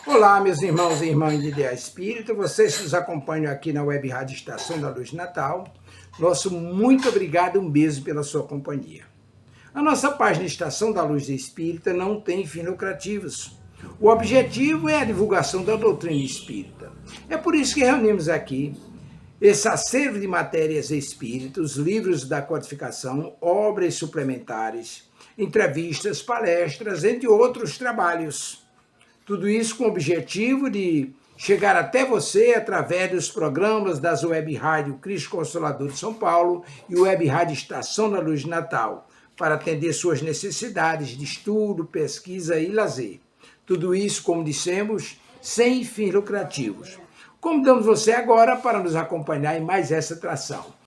Olá, meus irmãos e irmãs de Ideal Espírita, vocês que nos acompanham aqui na Web Rádio Estação da Luz Natal, nosso muito obrigado, um beijo pela sua companhia. A nossa página Estação da Luz Espírita não tem fins lucrativos. O objetivo é a divulgação da doutrina espírita. É por isso que reunimos aqui esse acervo de matérias espíritas, livros da codificação, obras suplementares, entrevistas, palestras, entre outros trabalhos. Tudo isso com o objetivo de chegar até você através dos programas das Web Rádio Cristo Consolador de São Paulo e Web Rádio Estação da Luz de Natal, para atender suas necessidades de estudo, pesquisa e lazer. Tudo isso, como dissemos, sem fins lucrativos. Convidamos você agora para nos acompanhar em mais essa atração.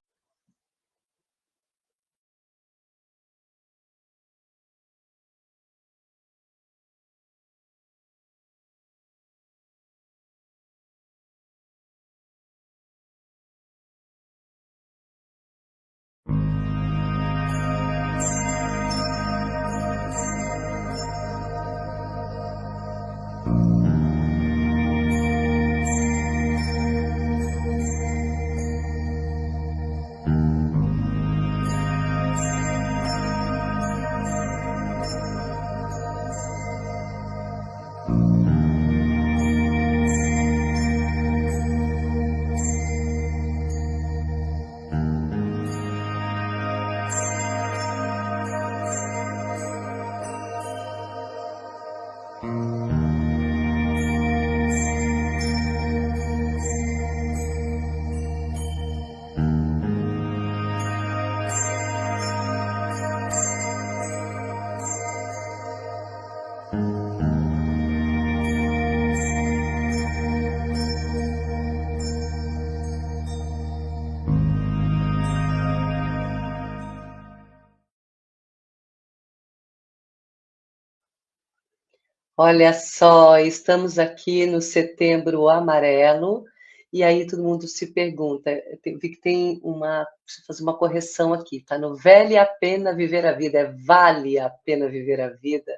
Olha só, estamos aqui no Setembro Amarelo, e aí todo mundo se pergunta, vi que tem preciso fazer uma correção aqui, tá? No vale a pena viver a vida, vale a pena viver a vida,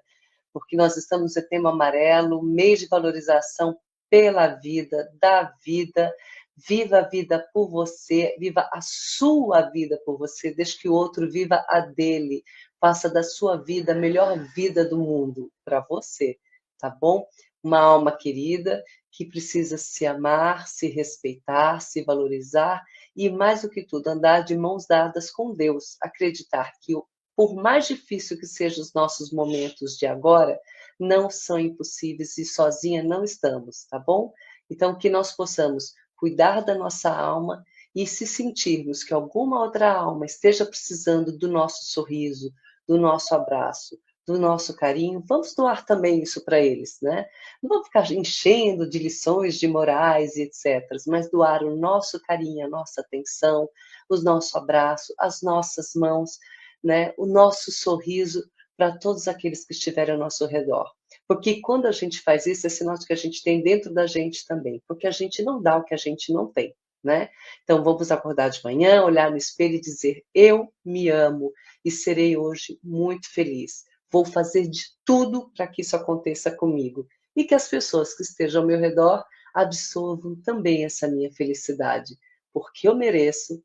porque nós estamos no Setembro Amarelo, mês de valorização pela vida, da vida. Viva a vida por você, viva a sua vida por você, deixe que o outro viva a dele, faça da sua vida a melhor vida do mundo para você, tá bom? Uma alma querida que precisa se amar, se respeitar, se valorizar e, mais do que tudo, andar de mãos dadas com Deus, acreditar que, por mais difícil que sejam os nossos momentos de agora, não são impossíveis e sozinha não estamos, tá bom? Então, que nós possamos cuidar da nossa alma e se sentirmos que alguma outra alma esteja precisando do nosso sorriso, do nosso abraço, do nosso carinho, vamos doar também isso para eles, né? Não vamos ficar enchendo de lições de morais e etc., mas doar o nosso carinho, a nossa atenção, o nosso abraço, as nossas mãos, né? O nosso sorriso para todos aqueles que estiverem ao nosso redor. Porque quando a gente faz isso, é sinal de que a gente tem dentro da gente também, porque a gente não dá o que a gente não tem, né? Então vamos acordar de manhã, olhar no espelho e dizer: eu me amo e serei hoje muito feliz. Vou fazer de tudo para que isso aconteça comigo e que as pessoas que estejam ao meu redor absorvam também essa minha felicidade, porque eu mereço,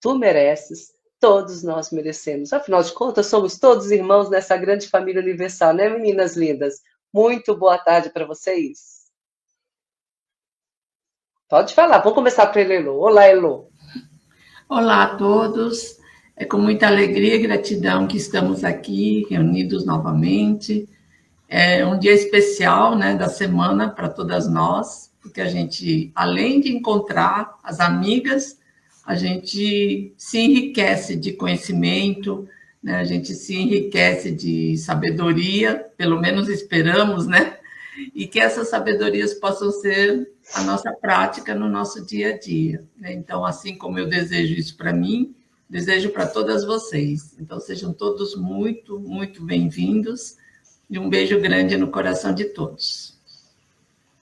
tu mereces, todos nós merecemos. Afinal de contas, somos todos irmãos nessa grande família universal, né, meninas lindas? Muito boa tarde para vocês. Pode falar, vamos começar pela Elô. Olá, Elô. Olá a todos, é com muita alegria e gratidão que estamos aqui reunidos novamente. É um dia especial, né, da semana para todas nós, porque a gente, além de encontrar as amigas, a gente se enriquece de conhecimento, né, a gente se enriquece de sabedoria, pelo menos esperamos, né? E que essas sabedorias possam ser a nossa prática no nosso dia a dia, né? Então, assim como eu desejo isso para mim, desejo para todas vocês. Então, sejam todos muito, muito bem-vindos e um beijo grande no coração de todos.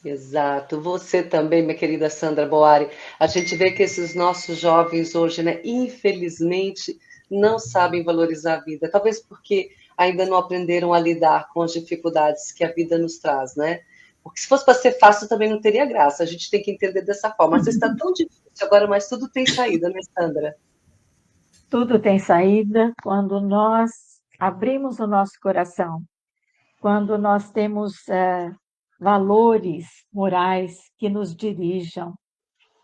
Exato, você também, minha querida Sandra Boari. A gente vê que esses nossos jovens hoje, né, infelizmente, não sabem valorizar a vida. Talvez porque ainda não aprenderam a lidar com as dificuldades que a vida nos traz, né? Porque se fosse para ser fácil, também não teria graça. A gente tem que entender dessa forma. Às vezes está tão difícil agora, mas tudo tem saída, né, Sandra? Tudo tem saída quando nós abrimos o nosso coração, quando nós temos valores morais que nos dirijam,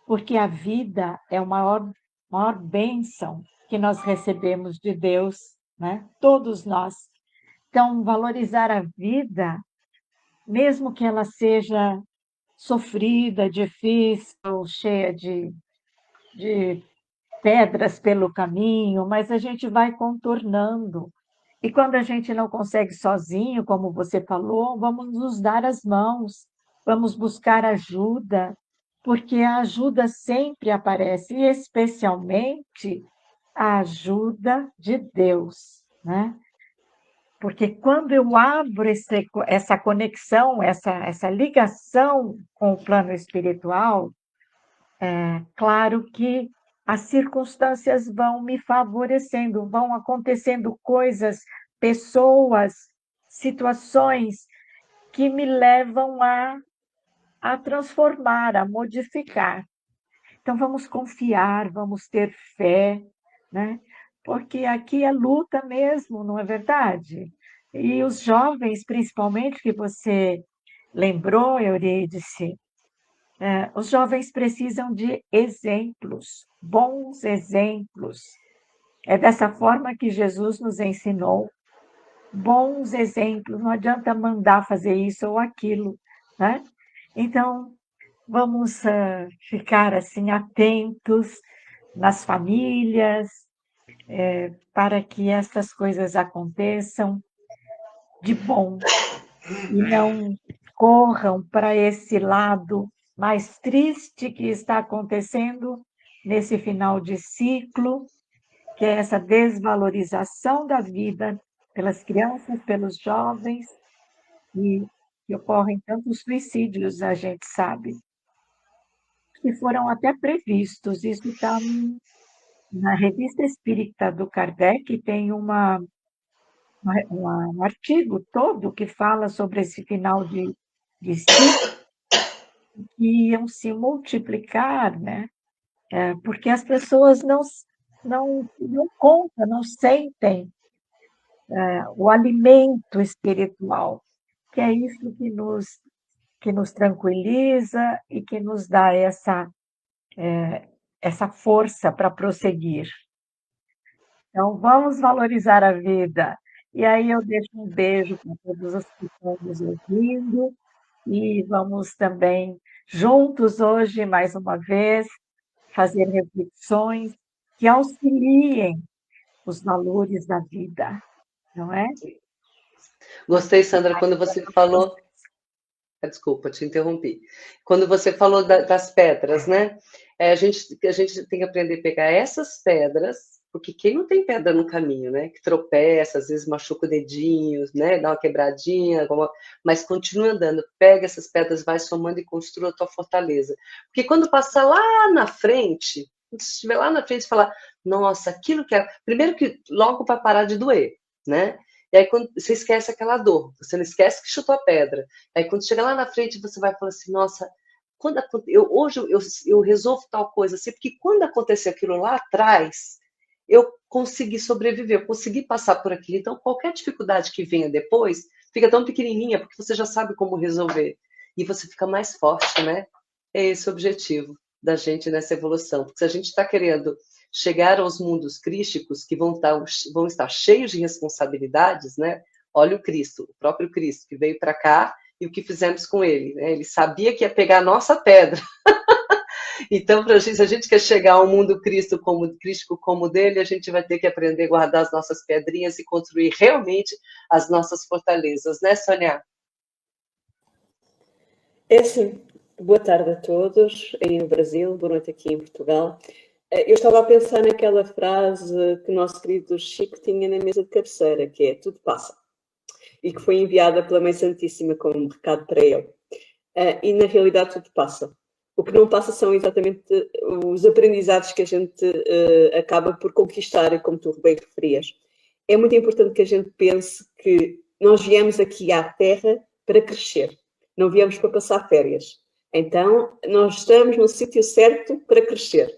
porque a vida é a maior bênção que nós recebemos de Deus, né? Todos nós. Então, valorizar a vida, mesmo que ela seja sofrida, difícil, cheia de pedras pelo caminho, mas a gente vai contornando. E quando a gente não consegue sozinho, como você falou, vamos nos dar as mãos, vamos buscar ajuda, porque a ajuda sempre aparece, e especialmente a ajuda de Deus, né? Porque quando eu abro essa conexão, essa ligação com o plano espiritual, claro que as circunstâncias vão me favorecendo, vão acontecendo coisas, pessoas, situações que me levam a transformar, a modificar. Então, vamos confiar, vamos ter fé, né? Porque aqui é luta mesmo, não é verdade? E os jovens, principalmente, que você lembrou, Eurídice, os jovens precisam de exemplos, bons exemplos. É dessa forma que Jesus nos ensinou, bons exemplos. Não adianta mandar fazer isso ou aquilo, né? Então, vamos ficar assim atentos nas famílias, para que essas coisas aconteçam de bom e não corram para esse lado mais triste que está acontecendo nesse final de ciclo, que é essa desvalorização da vida pelas crianças, pelos jovens, e ocorrem tantos suicídios, a gente sabe, que foram até previstos. Isso está na Revista Espírita do Kardec, tem um artigo todo que fala sobre esse final de ciclo, que iam se multiplicar, né? Porque as pessoas não contam, não sentem o alimento espiritual, que é isso que nos tranquiliza e que nos dá essa força para prosseguir. Então, vamos valorizar a vida. E aí eu deixo um beijo para todos os que estão nos ouvindo e vamos também, juntos hoje, mais uma vez, fazer reflexões que auxiliem os valores da vida, não é? Gostei, Sandra, quando você falou. Desculpa, te interrompi. Quando você falou das pedras, né? A gente tem que aprender a pegar essas pedras, porque quem não tem pedra no caminho, né? Que tropeça, às vezes machuca o dedinho, né? Dá uma quebradinha, mas continua andando. Pega essas pedras, vai somando e construa a tua fortaleza. Porque quando passar lá na frente, quando você estiver lá na frente e falar, nossa, aquilo que é. Primeiro que logo vai parar de doer, né? E aí, quando você esquece aquela dor, você não esquece que chutou a pedra. Aí, quando chega lá na frente, você vai falar assim, nossa, hoje eu resolvo tal coisa assim, porque quando aconteceu aquilo lá atrás, eu consegui sobreviver, eu consegui passar por aquilo. Então, qualquer dificuldade que venha depois, fica tão pequenininha, porque você já sabe como resolver. E você fica mais forte, né? É esse o objetivo da gente nessa evolução. Porque se a gente está querendo chegar aos mundos crísticos, que vão estar cheios de responsabilidades, né? Olha o Cristo, o próprio Cristo, que veio para cá e o que fizemos com ele, né? Ele sabia que ia pegar a nossa pedra. Então, se a gente quer chegar ao mundo crístico como o dele, a gente vai ter que aprender a guardar as nossas pedrinhas e construir realmente as nossas fortalezas, né, Sônia? É sim. Boa tarde a todos aí no Brasil, boa noite aqui em Portugal. Eu estava a pensar naquela frase que o nosso querido Chico tinha na mesa de cabeceira, que é tudo passa, e que foi enviada pela Mãe Santíssima como recado para ele. E na realidade tudo passa. O que não passa são exatamente os aprendizados que a gente acaba por conquistar, como tu bem referias. É muito importante que a gente pense que nós viemos aqui à Terra para crescer. não viemos para passar férias. Então, nós estamos no sítio certo para crescer,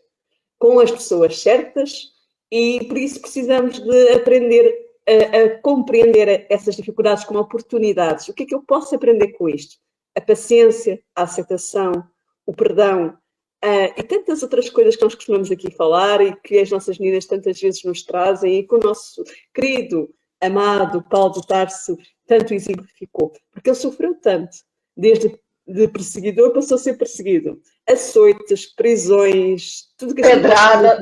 com as pessoas certas, e por isso precisamos de aprender a compreender essas dificuldades como oportunidades. O que é que eu posso aprender com isto? A paciência, a aceitação, o perdão, e tantas outras coisas que nós costumamos aqui falar e que as nossas meninas tantas vezes nos trazem e que o nosso querido, amado Paulo de Tarso tanto exemplificou. Porque ele sofreu tanto, desde de perseguidor passou a ser perseguido. Açoites, prisões, tudo que a gente pedrada,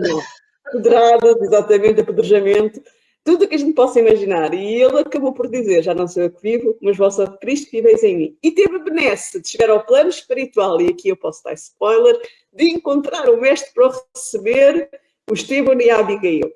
exatamente, apedrejamento, tudo o que a gente possa imaginar. E ele acabou por dizer, já não sou eu que vivo, mas vosso Cristo viveis em mim. E teve a benesse de chegar ao plano espiritual, e aqui eu posso dar spoiler, de encontrar o mestre para o receber, o Estevão e a Abigail.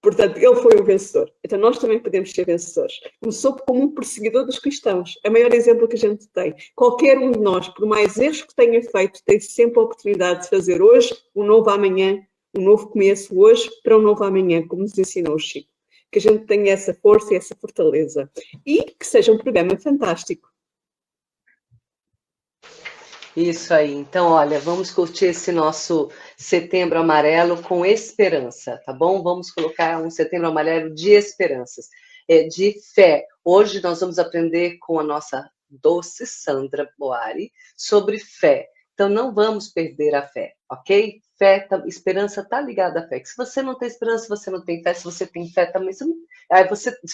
Portanto, ele foi o vencedor. Então nós também podemos ser vencedores. Começou como um perseguidor dos cristãos. É o maior exemplo que a gente tem. Qualquer um de nós, por mais erros que tenha feito, tem sempre a oportunidade de fazer hoje um novo amanhã, um novo começo hoje para um novo amanhã, como nos ensinou o Chico. Que a gente tenha essa força e essa fortaleza. E que seja um programa fantástico. Isso aí. Então, olha, vamos curtir esse nosso Setembro Amarelo com esperança, tá bom? Vamos colocar um Setembro Amarelo de esperanças, de fé. Hoje nós vamos aprender com a nossa doce Sandra Boari sobre fé. Então, não vamos perder a fé, ok? Fé, esperança está ligada à fé. Que se você não tem esperança, você não tem fé. Se você tem fé também, se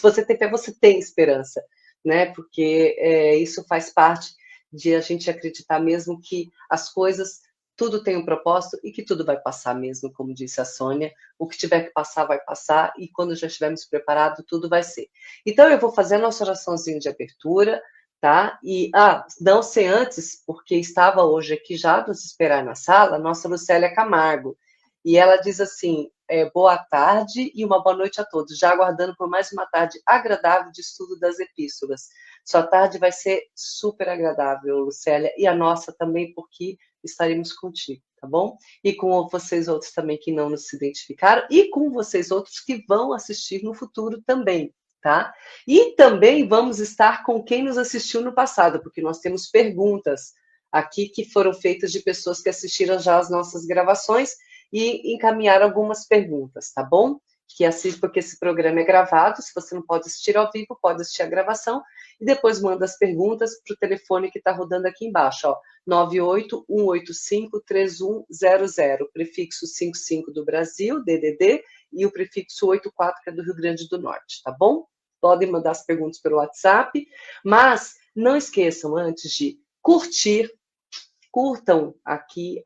você tem fé, você tem esperança, né? Porque isso faz parte de a gente acreditar mesmo que as coisas, tudo tem um propósito e que tudo vai passar mesmo, como disse a Sônia. O que tiver que passar, vai passar, e quando já estivermos preparados, tudo vai ser. Então, eu vou fazer a nossa oraçãozinha de abertura, tá? E, não sei antes, porque estava hoje aqui já nos esperar na sala, a nossa Lucélia Camargo, e ela diz assim, boa tarde e uma boa noite a todos, já aguardando por mais uma tarde agradável de estudo das epístolas. Sua tarde vai ser super agradável, Lucélia, e a nossa também, porque estaremos contigo, tá bom? E com vocês outros também que não nos identificaram, e com vocês outros que vão assistir no futuro também, tá? E também vamos estar com quem nos assistiu no passado, porque nós temos perguntas aqui que foram feitas de pessoas que assistiram já as nossas gravações e encaminharam algumas perguntas, tá bom? Que assiste, porque esse programa é gravado, se você não pode assistir ao vivo, pode assistir a gravação, e depois manda as perguntas para o telefone que está rodando aqui embaixo, ó, 981853100, prefixo 55 do Brasil, DDD, e o prefixo 84, que é do Rio Grande do Norte, tá bom? Podem mandar as perguntas pelo WhatsApp, mas não esqueçam, antes de curtam aqui,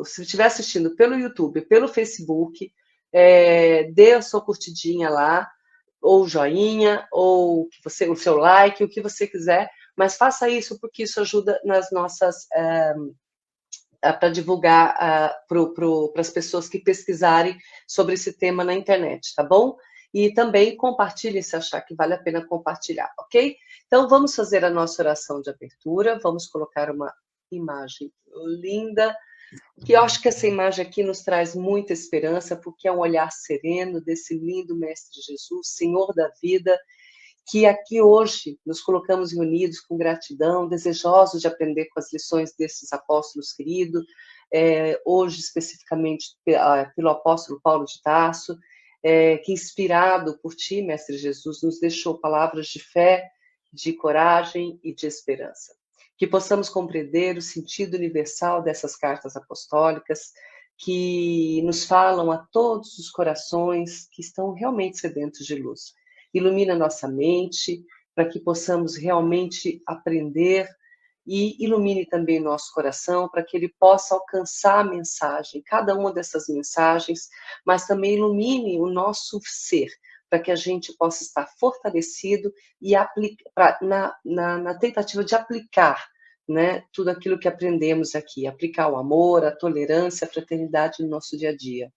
se estiver assistindo pelo YouTube, pelo Facebook, dê a sua curtidinha lá, ou joinha, ou o seu like, o que você quiser, mas faça isso porque isso ajuda nas nossas para divulgar para as pessoas que pesquisarem sobre esse tema na internet, tá bom? E também compartilhe se achar que vale a pena compartilhar, ok? Então vamos fazer a nossa oração de abertura, vamos colocar uma imagem linda, que eu acho que essa imagem aqui nos traz muita esperança, porque é um olhar sereno desse lindo Mestre Jesus, Senhor da vida, que aqui hoje nos colocamos reunidos com gratidão, desejosos de aprender com as lições desses apóstolos queridos, hoje especificamente pelo apóstolo Paulo de Tarso, que inspirado por ti, Mestre Jesus, nos deixou palavras de fé, de coragem e de esperança. Que possamos compreender o sentido universal dessas cartas apostólicas, que nos falam a todos os corações que estão realmente sedentos de luz. Ilumina nossa mente, para que possamos realmente aprender, e ilumine também nosso coração, para que ele possa alcançar a mensagem, cada uma dessas mensagens, mas também ilumine o nosso ser, para que a gente possa estar fortalecido e na tentativa de aplicar, né, tudo aquilo que aprendemos aqui, aplicar o amor, a tolerância, a fraternidade no nosso dia a dia.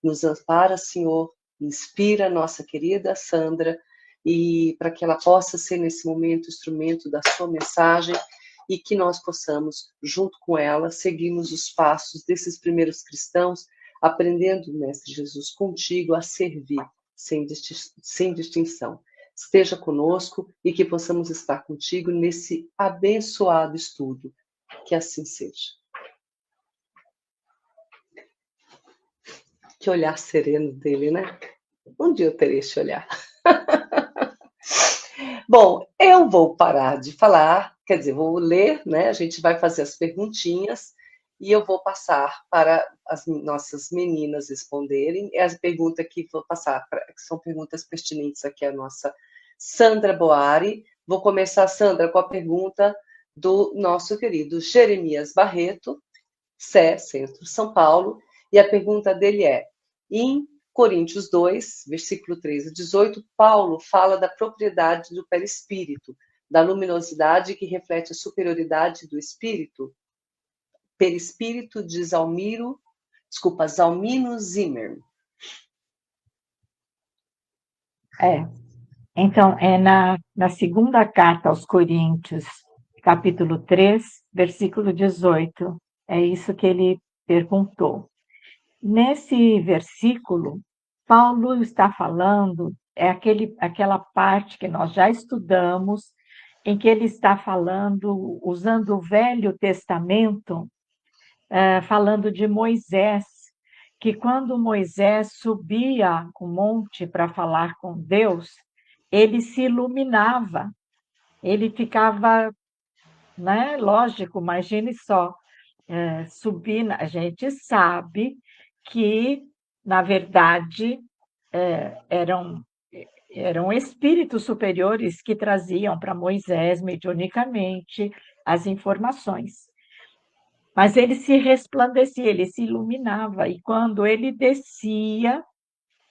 Nos ampara, Senhor, inspira a nossa querida Sandra, e para que ela possa ser nesse momento instrumento da sua mensagem, e que nós possamos, junto com ela, seguirmos os passos desses primeiros cristãos, aprendendo, Mestre Jesus, contigo a servir sem distinção. esteja conosco e que possamos estar contigo nesse abençoado estudo. Que assim seja. Que olhar sereno dele, né? Um dia eu terei esse olhar. Bom, eu vou parar de falar, quer dizer, vou ler, né? A gente vai fazer as perguntinhas e eu vou passar para as nossas meninas responderem. É a pergunta que vou passar, que são perguntas pertinentes aqui à nossa Sandra Boari. Vou começar, Sandra, com a pergunta do nosso querido Jeremias Barreto, Sé, Centro, São Paulo, e a pergunta dele é: em Coríntios 2, versículo 13 a 18, Paulo fala da propriedade do perispírito, da luminosidade que reflete a superioridade do espírito. Perispírito de Zalmino Zimmer. Então, na segunda carta aos Coríntios, capítulo 3, versículo 18, é isso que ele perguntou. Nesse versículo, Paulo está falando, aquela parte que nós já estudamos, em que ele está falando, usando o Velho Testamento, falando de Moisés, que quando Moisés subia o monte para falar com Deus, ele se iluminava, ele ficava, né? Lógico, imagine só, subir, a gente sabe que, na verdade, eram espíritos superiores que traziam para Moisés, mediunicamente, as informações. Mas ele se resplandecia, ele se iluminava, e quando ele descia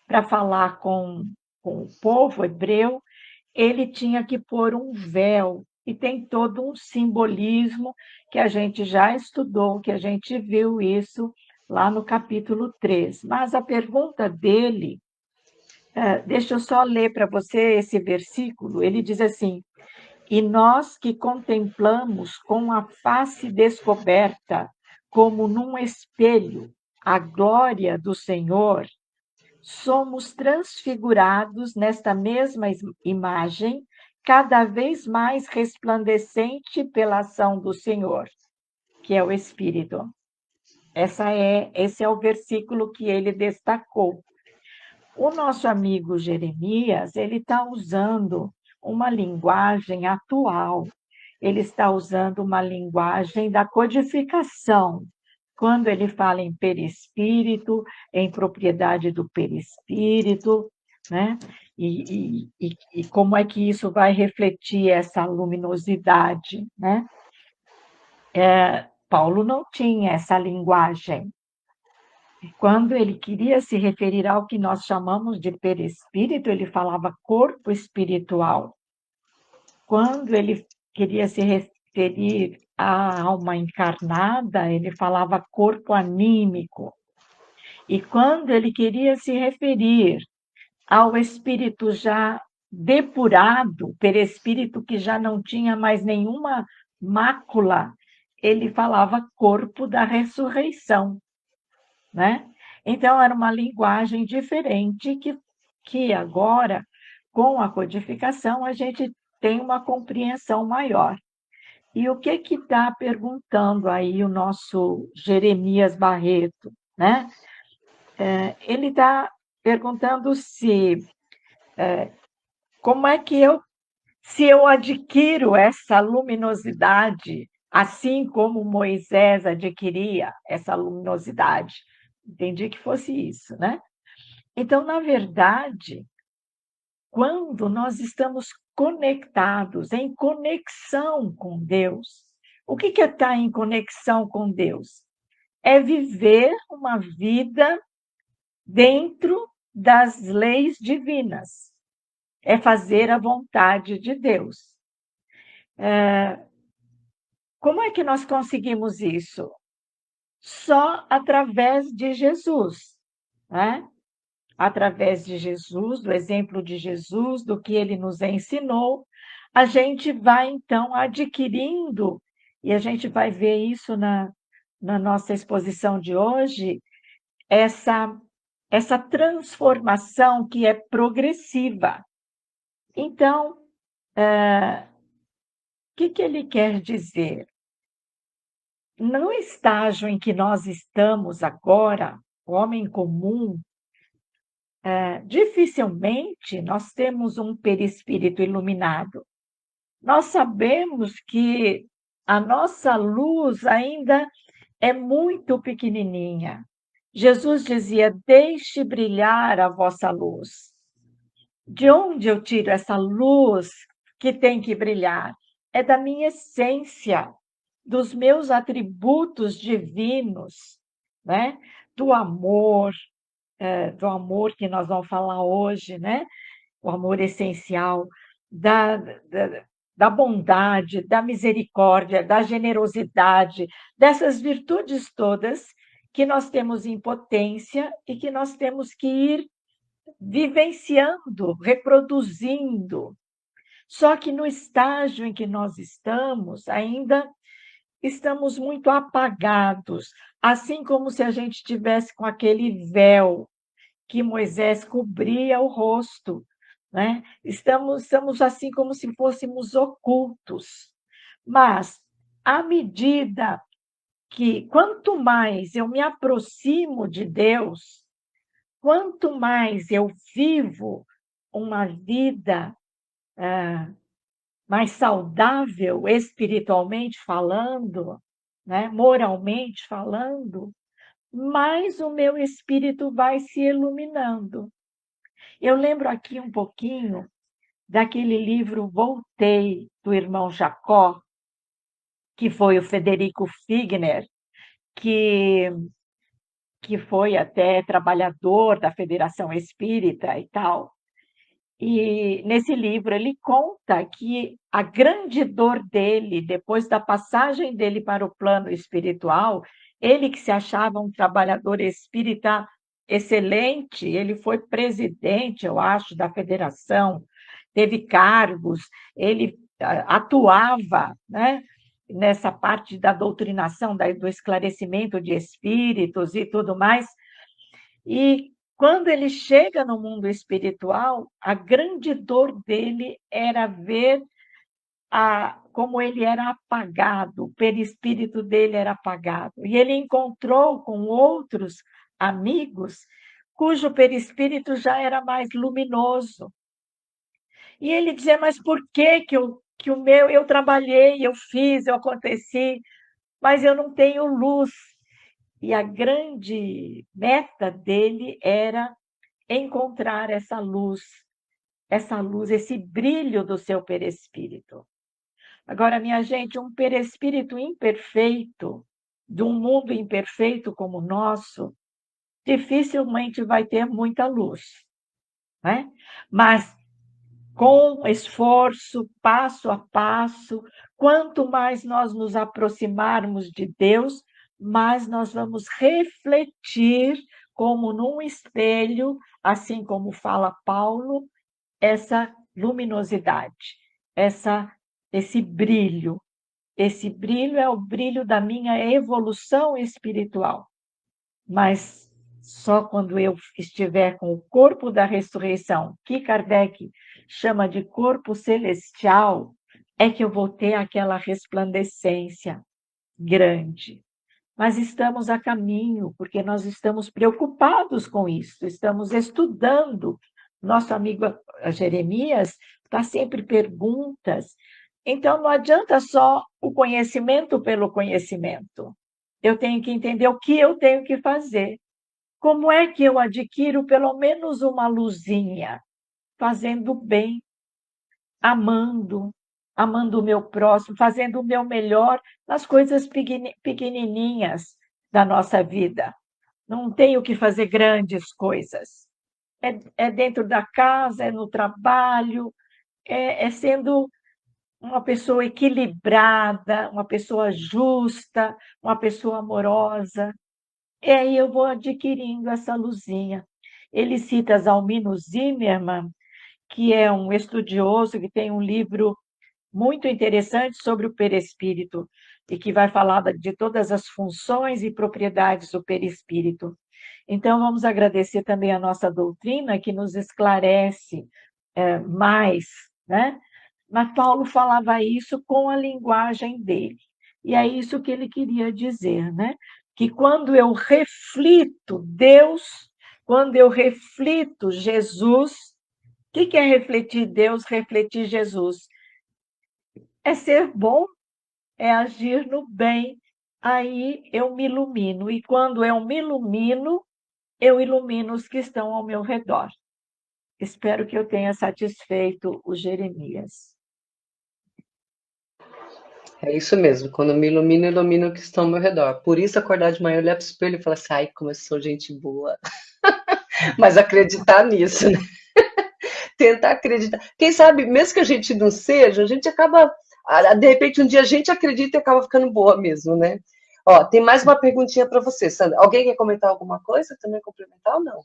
para falar com o povo hebreu, ele tinha que pôr um véu, e tem todo um simbolismo que a gente já estudou, que a gente viu isso lá no capítulo 3. Mas a pergunta dele, deixa eu só ler para você esse versículo, ele diz assim: e nós que contemplamos com a face descoberta, como num espelho, a glória do Senhor, somos transfigurados nesta mesma imagem, cada vez mais resplandecente pela ação do Senhor, que é o Espírito. Esse é o versículo que ele destacou. O nosso amigo Jeremias, ele está usando uma linguagem atual, ele está usando uma linguagem da codificação, quando ele fala em perispírito, em propriedade do perispírito, né? E como é que isso vai refletir essa luminosidade, né? Paulo não tinha essa linguagem. Quando ele queria se referir ao que nós chamamos de perispírito, ele falava corpo espiritual. Quando ele queria se referir à alma encarnada, ele falava corpo anímico. E quando ele queria se referir ao espírito já depurado, perispírito que já não tinha mais nenhuma mácula, ele falava corpo da ressurreição, né? Então, era uma linguagem diferente que agora, com a codificação, a gente tem uma compreensão maior. E o que está perguntando aí o nosso Jeremias Barreto, né? Ele está perguntando como é que se eu adquiro essa luminosidade, assim como Moisés adquiria essa luminosidade. Entendi que fosse isso, né? Então, na verdade, quando nós estamos conectados, em conexão com Deus, o que é estar em conexão com Deus? É viver uma vida dentro das leis divinas, é fazer a vontade de Deus. Como é que nós conseguimos isso? Só através de Jesus, né? Através de Jesus, do exemplo de Jesus, do que ele nos ensinou, a gente vai, então, adquirindo, e a gente vai ver isso na nossa exposição de hoje, essa transformação que é progressiva. Então, o que ele quer dizer? No estágio em que nós estamos agora, o homem comum, dificilmente nós temos um perispírito iluminado. Nós sabemos que a nossa luz ainda é muito pequenininha. Jesus dizia: deixe brilhar a vossa luz. De onde eu tiro essa luz que tem que brilhar? É da minha essência, dos meus atributos divinos, né? Do amor que nós vamos falar hoje, né? O amor essencial, da bondade, da misericórdia, da generosidade, dessas virtudes todas que nós temos em potência e que nós temos que ir vivenciando, reproduzindo. Só que no estágio em que nós estamos, ainda estamos muito apagados, assim como se a gente tivesse com aquele véu que Moisés cobria o rosto, né? Estamos assim como se fôssemos ocultos. Mas, à medida que, quanto mais eu me aproximo de Deus, quanto mais eu vivo uma vida mais saudável, espiritualmente falando, né? Moralmente falando, mais o meu espírito vai se iluminando. Eu lembro aqui um pouquinho daquele livro Voltei, do irmão Jacó, que foi o Federico Figner, que, que foi até trabalhador da Federação Espírita e tal. E nesse livro ele conta que a grande dor dele, depois da passagem dele para o plano espiritual, ele que se achava um trabalhador espírita excelente, ele foi presidente, eu acho, da federação, teve cargos, ele atuava, né, nessa parte da doutrinação, do esclarecimento de espíritos e tudo mais. E quando ele chega no mundo espiritual, a grande dor dele era ver como ele era apagado, o perispírito dele era apagado. E ele encontrou com outros amigos cujo perispírito já era mais luminoso. E ele dizia: mas por que o meu, eu trabalhei, eu fiz, eu aconteci, mas eu não tenho luz? E a grande meta dele era encontrar essa luz, esse brilho do seu perispírito. Agora, minha gente, um perispírito imperfeito, de um mundo imperfeito como o nosso, dificilmente vai ter muita luz, né? Mas com esforço, passo a passo, quanto mais nós nos aproximarmos de Deus, mais nós vamos refletir como num espelho, assim como fala Paulo, essa luminosidade, esse brilho. Esse brilho é o brilho da minha evolução espiritual. Mas só quando eu estiver com o corpo da ressurreição, que Kardec chama de corpo celestial, é que eu vou ter aquela resplandecência grande. Mas estamos a caminho, porque nós estamos preocupados com isso, estamos estudando. Nosso amigo Jeremias está sempre perguntas. Então, não adianta só o conhecimento pelo conhecimento. Eu tenho que entender o que eu tenho que fazer. Como é que eu adquiro pelo menos uma luzinha? Fazendo bem, amando o meu próximo, fazendo o meu melhor nas coisas pequenininhas da nossa vida. Não tenho que fazer grandes coisas. É dentro da casa, é no trabalho, é sendo uma pessoa equilibrada, uma pessoa justa, uma pessoa amorosa. E aí eu vou adquirindo essa luzinha. Ele cita Zalmino Zimmermann, que é um estudioso que tem um livro muito interessante sobre o perispírito e que vai falar de todas as funções e propriedades do perispírito. Então, vamos agradecer também a nossa doutrina, que nos esclarece mais, né? Mas Paulo falava isso com a linguagem dele. E é isso que ele queria dizer, né? Que quando eu reflito Deus, quando eu reflito Jesus, o que é refletir Deus, refletir Jesus? É ser bom, é agir no bem. Aí eu me ilumino. E quando eu me ilumino, eu ilumino os que estão ao meu redor. Espero que eu tenha satisfeito o Jeremias. É isso mesmo. Quando eu me ilumino, ilumino o que estão ao meu redor. Por isso, acordar de manhã, olhar para o espelho e falar assim, ai, como eu sou gente boa. Mas acreditar nisso, né? Tentar acreditar. Quem sabe, mesmo que a gente não seja, a gente acaba. De repente, um dia a gente acredita e acaba ficando boa mesmo, né? Ó, tem mais uma perguntinha para você, Sandra. Alguém quer comentar alguma coisa? Também complementar ou não?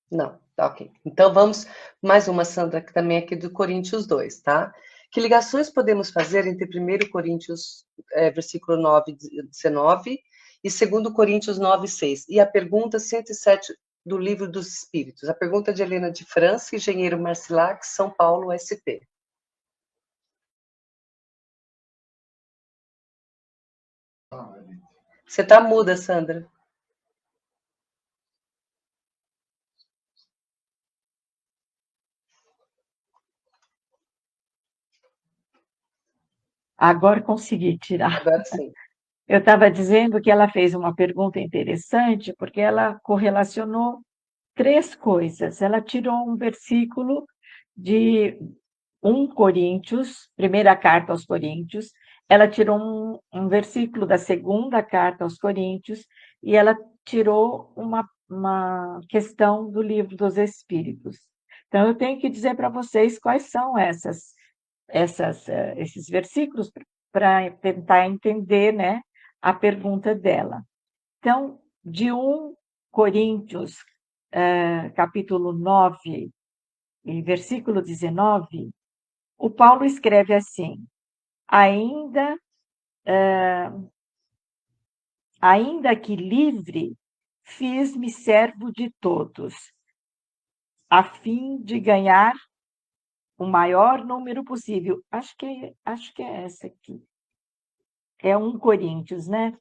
Não, tá ok. Então vamos mais uma, Sandra, que também é aqui do Coríntios 2, tá? Que ligações podemos fazer entre 1 Coríntios, versículo 9, 19, e 2 Coríntios 9, 6? E a pergunta 107 do Livro dos Espíritos. A pergunta de Helena de França, engenheiro Marcilac, São Paulo, SP. Você tá muda, Sandra. Agora consegui tirar. Agora sim. Eu estava dizendo que ela fez uma pergunta interessante, porque ela correlacionou 3 coisas. Ela tirou um versículo de 1 Coríntios, primeira carta aos Coríntios, ela tirou um versículo da segunda carta aos Coríntios, e ela tirou uma questão do Livro dos Espíritos. Então, eu tenho que dizer para vocês quais são esses versículos para tentar entender, né, a pergunta dela. Então, de 1 Coríntios, capítulo 9, e versículo 19, o Paulo escreve assim: ainda que livre, fiz-me servo de todos, a fim de ganhar o maior número possível. Acho que é essa aqui. É 1 Coríntios, né?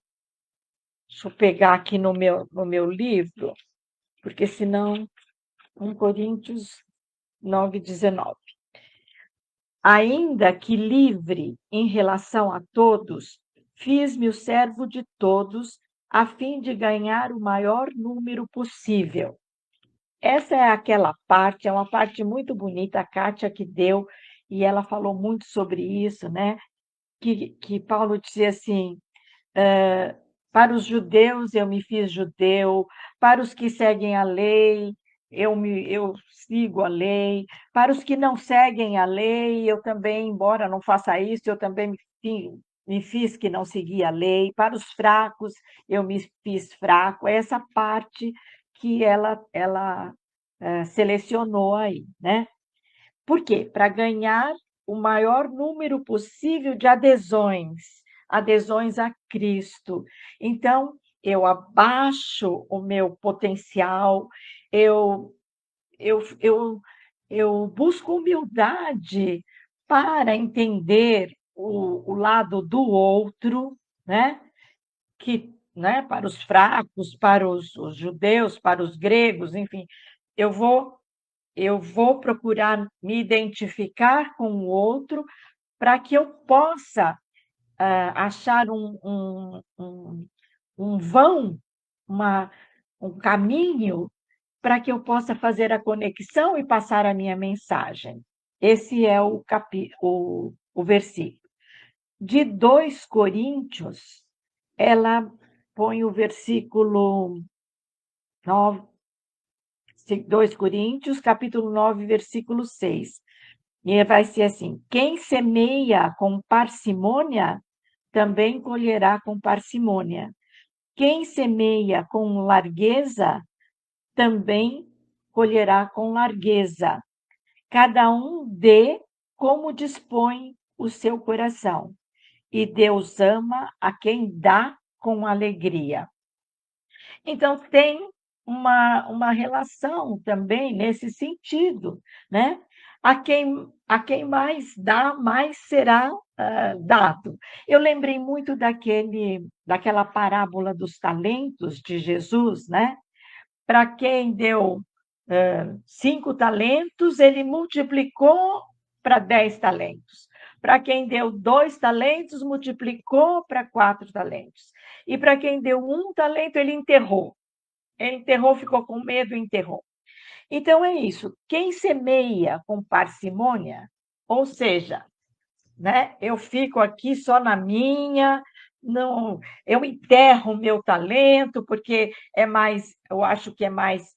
Deixa eu pegar aqui no meu livro, porque senão 1 Coríntios 9, 19. Ainda que livre em relação a todos, fiz-me o servo de todos, a fim de ganhar o maior número possível. Essa é aquela parte, é uma parte muito bonita, a Kátia que deu, e ela falou muito sobre isso, né? Que Paulo dizia assim: para os judeus eu me fiz judeu, para os que seguem a lei eu sigo a lei, para os que não seguem a lei eu também, embora não faça isso, eu também me fiz que não seguia a lei, para os fracos eu me fiz fraco. É essa parte que ela selecionou aí, né? Por quê? Para ganhar o maior número possível de adesões a Cristo. Então, eu abaixo o meu potencial, eu, eu, eu, eu busco humildade para entender o lado do outro, né? Que, né, para os fracos, para os judeus, para os gregos, enfim, eu vou procurar me identificar com o outro para que eu possa achar um vão, um caminho para que eu possa fazer a conexão e passar a minha mensagem. Esse é o versículo. De 2 Coríntios, ela põe o versículo 9, 2 Coríntios, capítulo 9, versículo 6. E vai ser assim: quem semeia com parcimônia, também colherá com parcimônia. Quem semeia com largueza, também colherá com largueza. Cada um dê como dispõe o seu coração. E Deus ama a quem dá com alegria. Então, tem uma relação também nesse sentido, né? A quem mais dá, mais será dado. Eu lembrei muito daquela parábola dos talentos de Jesus, né? Para quem deu 5 talentos, ele multiplicou para 10 talentos. Para quem deu 2 talentos, multiplicou para 4 talentos. E para quem deu 1 talento, ele enterrou. Ele enterrou, ficou com medo e enterrou. Então é isso. Quem semeia com parcimônia, ou seja, né, eu fico aqui só na minha, não, eu enterro o meu talento porque é mais, eu acho que é mais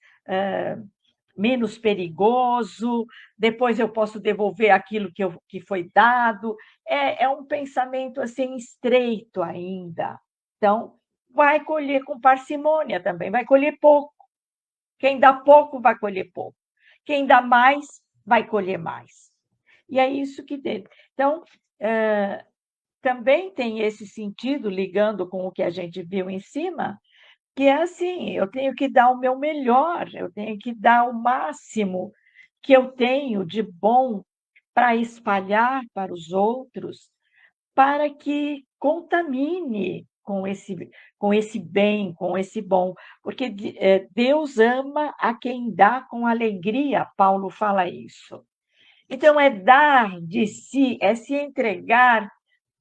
menos perigoso. Depois eu posso devolver aquilo que foi dado. É um pensamento assim estreito ainda. Então vai colher com parcimônia também, vai colher pouco. Quem dá pouco vai colher pouco. Quem dá mais vai colher mais. E é isso que tem. Então, também tem esse sentido, ligando com o que a gente viu em cima, que é assim: eu tenho que dar o meu melhor, eu tenho que dar o máximo que eu tenho de bom para espalhar para os outros, para que contamine com esse bem, com esse bom, porque Deus ama a quem dá com alegria, Paulo fala isso. Então, é dar de si, é se entregar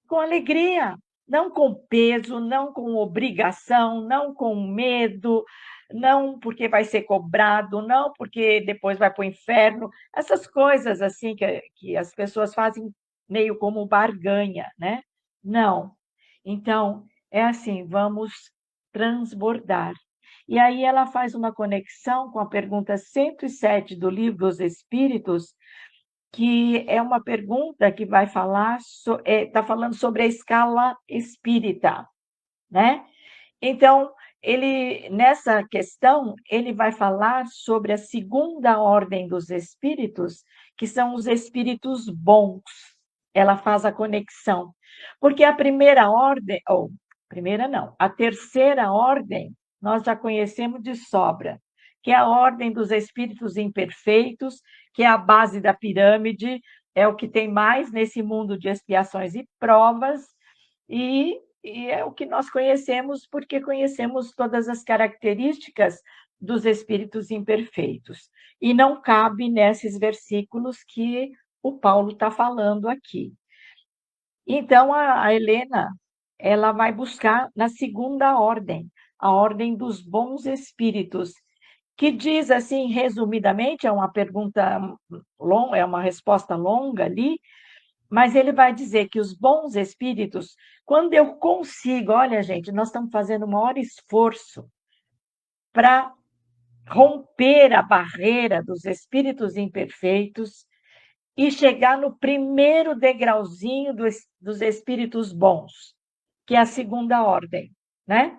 com alegria, não com peso, não com obrigação, não com medo, não porque vai ser cobrado, não porque depois vai para o inferno, essas coisas assim que as pessoas fazem meio como barganha, né? Não. Então, é assim, vamos transbordar. E aí ela faz uma conexão com a pergunta 107 do Livro dos Espíritos, que é uma pergunta que vai falar, está falando sobre a escala espírita, né? Então, nessa questão, ele vai falar sobre a segunda ordem dos espíritos, que são os espíritos bons. Ela faz a conexão. Porque a primeira ordem, ou primeira não, a terceira ordem, nós já conhecemos de sobra, que é a ordem dos espíritos imperfeitos, que é a base da pirâmide, é o que tem mais nesse mundo de expiações e provas, e é o que nós conhecemos porque conhecemos todas as características dos espíritos imperfeitos. E não cabe nesses versículos que o Paulo está falando aqui. Então, a Helena, ela vai buscar na segunda ordem, a ordem dos bons espíritos, que diz assim, resumidamente, é uma pergunta longa, é uma resposta longa ali, mas ele vai dizer que os bons espíritos, quando eu consigo, olha, gente, nós estamos fazendo o maior esforço para romper a barreira dos espíritos imperfeitos e chegar no primeiro degrauzinho dos espíritos bons, que é a segunda ordem, né?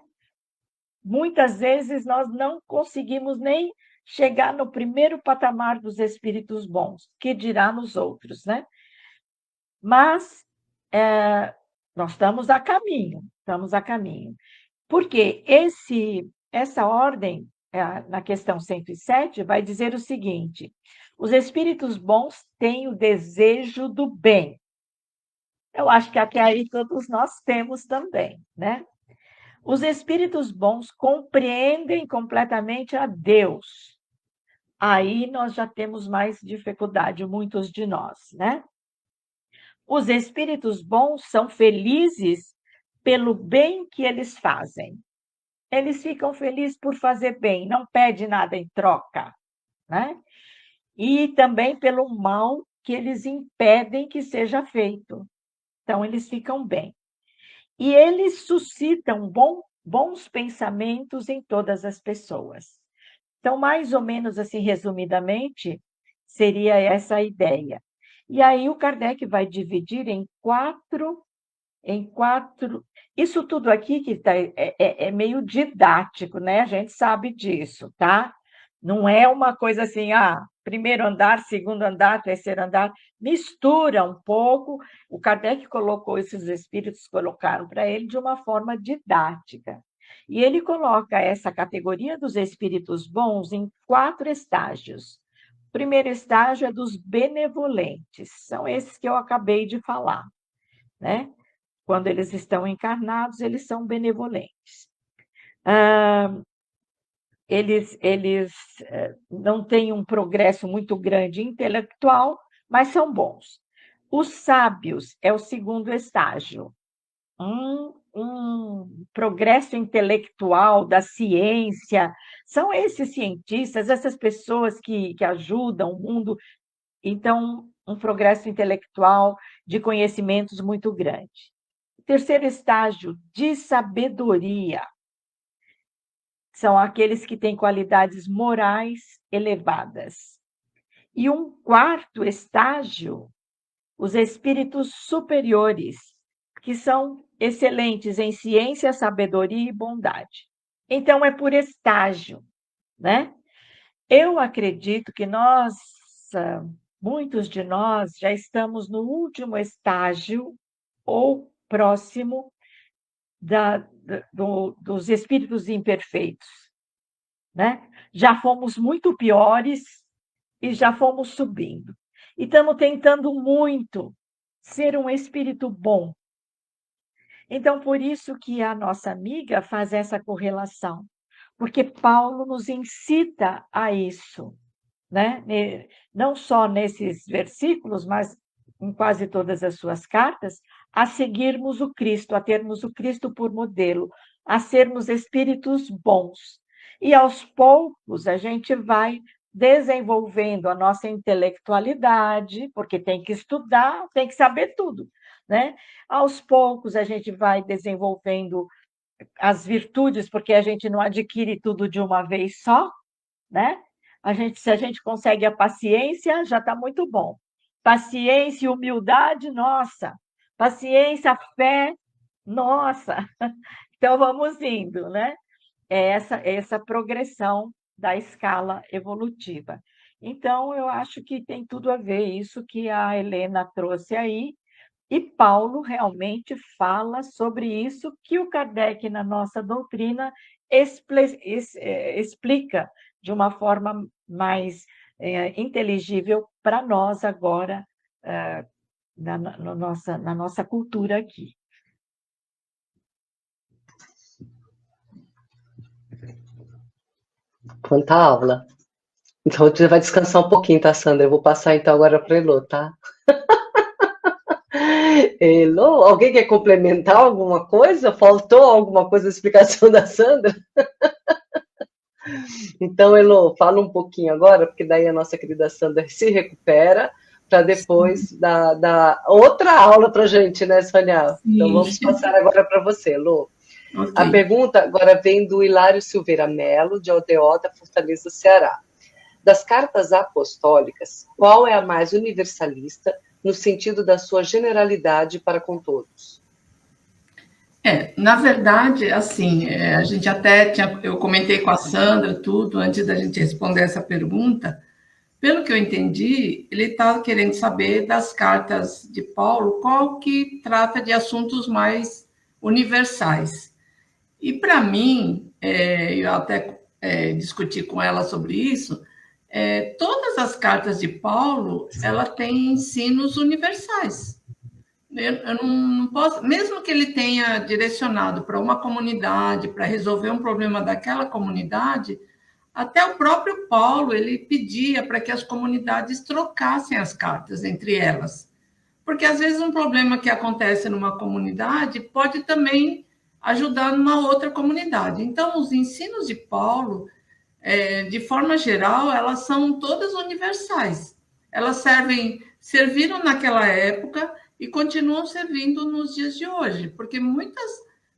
Muitas vezes nós não conseguimos nem chegar no primeiro patamar dos espíritos bons, que dirá nos outros, né? Mas nós estamos a caminho, Porque essa ordem, na questão 107, vai dizer o seguinte: os espíritos bons têm o desejo do bem. Eu acho que até aí todos nós temos também, né? Os espíritos bons compreendem completamente a Deus. Aí nós já temos mais dificuldade, muitos de nós, né? Os espíritos bons são felizes pelo bem que eles fazem. Eles ficam felizes por fazer bem, não pedem nada em troca, né? E também pelo mal que eles impedem que seja feito. Então, eles ficam bem. E eles suscitam bons pensamentos em todas as pessoas. Então, mais ou menos assim, resumidamente, seria essa a ideia. E aí o Kardec vai dividir em quatro. Isso tudo aqui que é meio didático, né? A gente sabe disso, tá? Não é uma coisa assim, primeiro andar, segundo andar, terceiro andar. Mistura um pouco. O Kardec colocou, esses espíritos colocaram para ele de uma forma didática. E ele coloca essa categoria dos espíritos bons em 4 estágios. O primeiro estágio é dos benevolentes, são esses que eu acabei de falar, né? Quando eles estão encarnados, eles são benevolentes. Eles não têm um progresso muito grande intelectual, mas são bons. Os sábios é o segundo estágio. Um progresso intelectual da ciência. São esses cientistas, essas pessoas que ajudam o mundo. Então, um progresso intelectual de conhecimentos muito grande. Terceiro estágio, de sabedoria. São aqueles que têm qualidades morais elevadas. E um quarto estágio, os espíritos superiores, que são excelentes em ciência, sabedoria e bondade. Então, é por estágio, né? Eu acredito que muitos de nós, já estamos no último estágio ou próximo dos espíritos imperfeitos, né? Já fomos muito piores e já fomos subindo. E estamos tentando muito ser um espírito bom. Então, por isso que a nossa amiga faz essa correlação, porque Paulo nos incita a isso, né? Não só nesses versículos, mas em quase todas as suas cartas, a seguirmos o Cristo, a termos o Cristo por modelo, a sermos espíritos bons. E aos poucos a gente vai desenvolvendo a nossa intelectualidade, porque tem que estudar, tem que saber tudo, né? Aos poucos a gente vai desenvolvendo as virtudes, porque a gente não adquire tudo de uma vez só, né? Se a gente consegue a paciência, já está muito bom. Paciência e humildade, nossa. Paciência, fé, nossa. Então, vamos indo, né? É essa progressão da escala evolutiva. Então, eu acho que tem tudo a ver isso que a Helena trouxe aí, e Paulo realmente fala sobre isso que o Kardec, na nossa doutrina, explica de uma forma mais inteligível para nós agora, na nossa cultura aqui. Quanta aula. Então, você vai descansar um pouquinho, tá, Sandra? Eu vou passar, então, agora para a Elô, tá? Elô, alguém quer complementar alguma coisa? Faltou alguma coisa na explicação da Sandra? Então, Elô, fala um pouquinho agora, porque daí a nossa querida Sandra se recupera para depois dar outra aula para a gente, né, Sônia? Então, vamos passar agora para você, Elô. Okay. A pergunta agora vem do Hilário Silveira Melo, de Aldeota, Fortaleza, Ceará. Das cartas apostólicas, qual é a mais universalista no sentido da sua generalidade para com todos? Na verdade, assim, a gente até eu comentei com a Sandra tudo antes da gente responder essa pergunta. Pelo que eu entendi, ele está querendo saber das cartas de Paulo, qual que trata de assuntos mais universais. E para mim, eu até discuti com ela sobre isso, todas as cartas de Paulo, ela tem ensinos universais. Eu não posso, mesmo que ele tenha direcionado para uma comunidade, para resolver um problema daquela comunidade, até o próprio Paulo, ele pedia para que as comunidades trocassem as cartas entre elas. Porque, às vezes, um problema que acontece numa comunidade pode também ajudar numa outra comunidade. Então, os ensinos de Paulo, de forma geral, elas são todas universais. Elas serviram naquela época e continuam servindo nos dias de hoje, porque muitas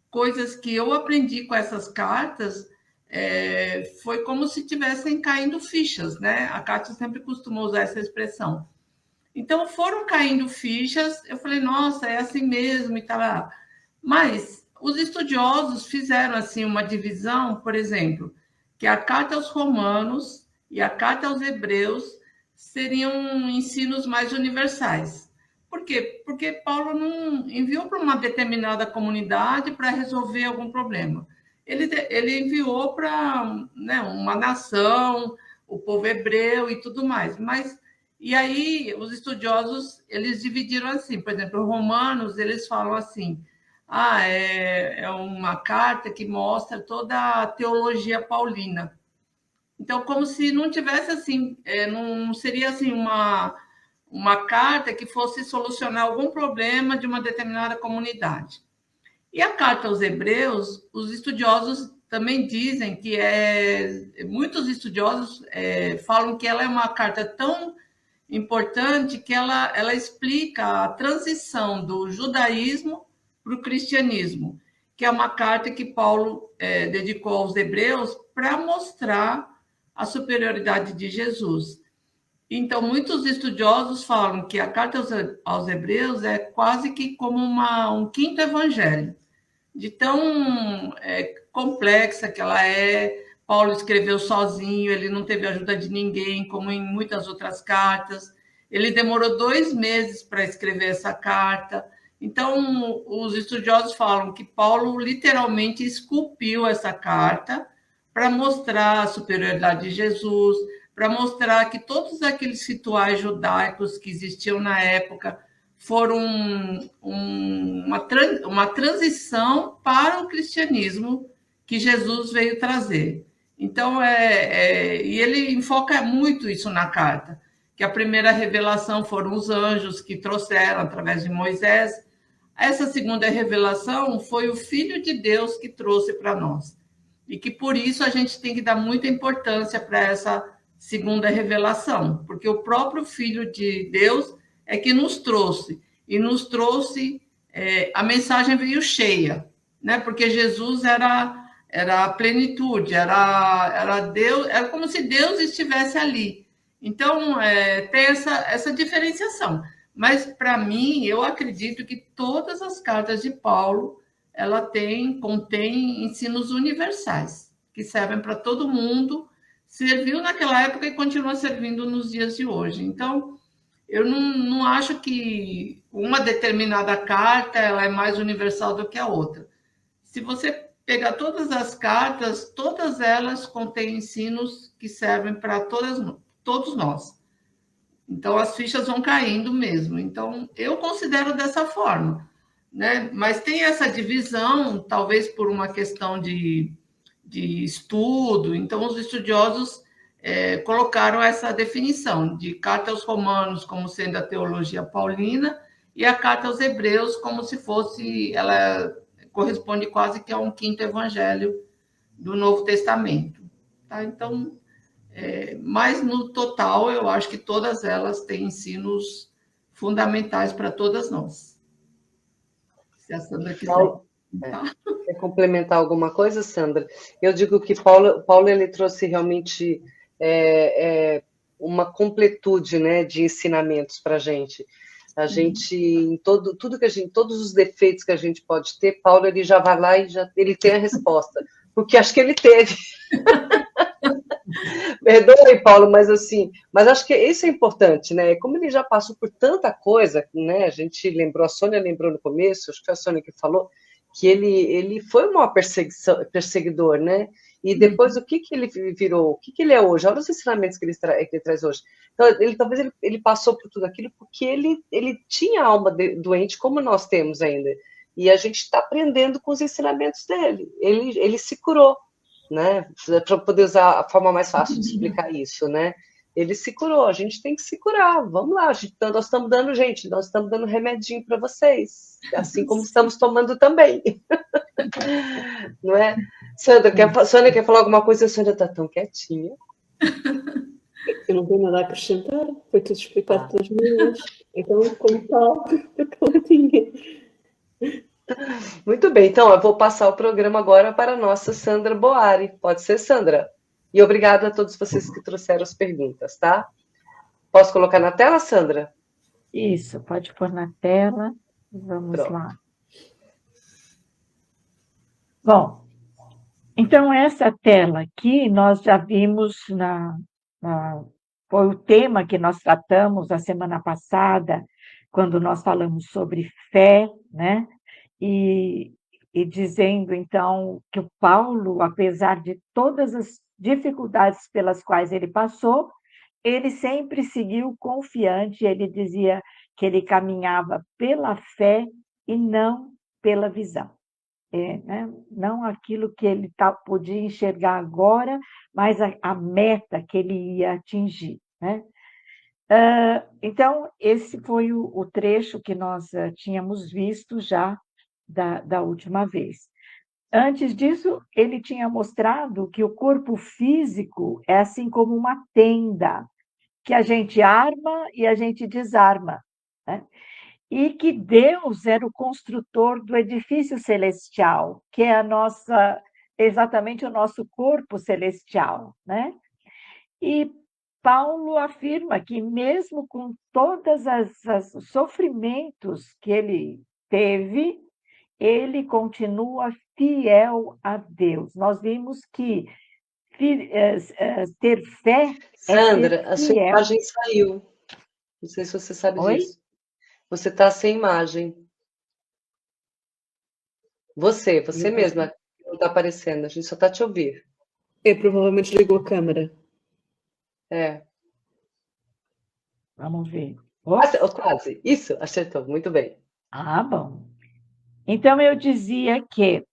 coisas que eu aprendi com essas cartas foi como se tivessem caindo fichas, né? A Kátia sempre costuma usar essa expressão. Então, foram caindo fichas, eu falei, nossa, é assim mesmo e tal. Mas os estudiosos fizeram assim uma divisão, por exemplo, que a carta aos Romanos e a carta aos Hebreus seriam ensinos mais universais. Por quê? Porque Paulo não enviou para uma determinada comunidade para resolver algum problema. ele enviou para, né, uma nação, o povo hebreu e tudo mais. Mas e aí os estudiosos eles dividiram assim, por exemplo, Romanos eles falam assim, é uma carta que mostra toda a teologia paulina. Então, como se não tivesse assim, não seria assim uma carta que fosse solucionar algum problema de uma determinada comunidade. E a carta aos Hebreus, os estudiosos também dizem que muitos estudiosos falam que ela é uma carta tão importante que ela explica a transição do judaísmo para o cristianismo, que é uma carta que Paulo dedicou aos Hebreus para mostrar a superioridade de Jesus. Então, muitos estudiosos falam que a carta aos Hebreus é quase que como um quinto evangelho, de tão complexa que ela é. Paulo escreveu sozinho, ele não teve ajuda de ninguém, como em muitas outras cartas. Ele demorou 2 meses para escrever essa carta. Então, os estudiosos falam que Paulo literalmente esculpiu essa carta para mostrar a superioridade de Jesus, para mostrar que todos aqueles rituais judaicos que existiam na época foram uma transição para o cristianismo que Jesus veio trazer. Então, e ele enfoca muito isso na carta, que a primeira revelação foram os anjos que trouxeram através de Moisés. Essa segunda revelação foi o Filho de Deus que trouxe para nós. E que por isso a gente tem que dar muita importância para essa segunda revelação, porque o próprio Filho de Deus é que nos trouxe, e nos trouxe, a mensagem veio cheia, né? Porque Jesus era a plenitude, era Deus, era como se Deus estivesse ali. Então, tem essa diferenciação. Mas, para mim, eu acredito que todas as cartas de Paulo, ela contém ensinos universais, que servem para todo mundo, serviu naquela época e continua servindo nos dias de hoje. Então, eu não acho que uma determinada carta ela é mais universal do que a outra. Se você pegar todas as cartas, todas elas contêm ensinos que servem para todos nós. Então, as fichas vão caindo mesmo. Então, eu considero dessa forma, né? Mas tem essa divisão, talvez por uma questão de estudo. Então, os estudiosos colocaram essa definição de carta aos Romanos como sendo a teologia paulina e a carta aos Hebreus como se fosse, ela corresponde quase que a um quinto evangelho do Novo Testamento. Tá? Então, mas no total, eu acho que todas elas têm ensinos fundamentais para todas nós. Se a Sandra quiser. Quer complementar alguma coisa, Sandra? Eu digo que Paulo ele trouxe realmente uma completude, né, de ensinamentos para a gente. A gente, em tudo que todos os defeitos que a gente pode ter, Paulo ele já vai lá e ele tem a resposta, porque acho que ele teve. Perdoe, Paulo, mas acho que isso é importante, né? Como ele já passou por tanta coisa, né? A Sônia lembrou no começo, acho que foi a Sônia que falou, que ele foi um maior perseguidor, né? E depois o que ele virou, o que ele é hoje, olha os ensinamentos que ele traz hoje. Então, talvez ele passou por tudo aquilo porque ele tinha alma doente, como nós temos ainda. E a gente está aprendendo com os ensinamentos dele. Ele se curou, né? Para poder usar a forma mais fácil de explicar isso, né? Ele se curou, a gente tem que se curar. Vamos lá, nós estamos dando remedinho para vocês, assim como estamos tomando também. Não é? Sônia quer falar alguma coisa? A Sônia está tão quietinha. Eu não tenho nada a acrescentar, foi tudo explicado pelas meninas. Então, como tal, caladinha. Muito bem, então eu vou passar o programa agora para a nossa Sandra Boari. Pode ser, Sandra? E obrigada a todos vocês que trouxeram as perguntas, tá? Posso colocar na tela, Sandra? Isso, pode pôr na tela. Vamos Pronto. lá. Bom, então essa tela aqui nós já vimos foi o tema que nós tratamos a semana passada, quando nós falamos sobre fé, né? E e dizendo, então, que o Paulo, apesar de todas as dificuldades pelas quais ele passou, ele sempre seguiu confiante, ele dizia que ele caminhava pela fé e não pela visão. Né? Não aquilo que ele podia enxergar agora, mas a meta que ele ia atingir. Né? Então, esse foi o trecho que nós tínhamos visto já da última vez. Antes disso, ele tinha mostrado que o corpo físico é assim como uma tenda, que a gente arma e a gente desarma, né? E que Deus era o construtor do edifício celestial, que é exatamente o nosso corpo celestial, né? E Paulo afirma que mesmo com todos os sofrimentos que ele teve, ele continua fiel a Deus. Nós vimos que ter fé é ser Sandra, a sua fiel. imagem saiu. Não sei se você sabe Oi? disso. Você está sem imagem. Você mesma, que não está aparecendo. A gente só está te ouvir. Provavelmente ligou a câmera. É. Vamos ver. Quase. Isso, acertou. Muito bem. Bom. Então, eu dizia que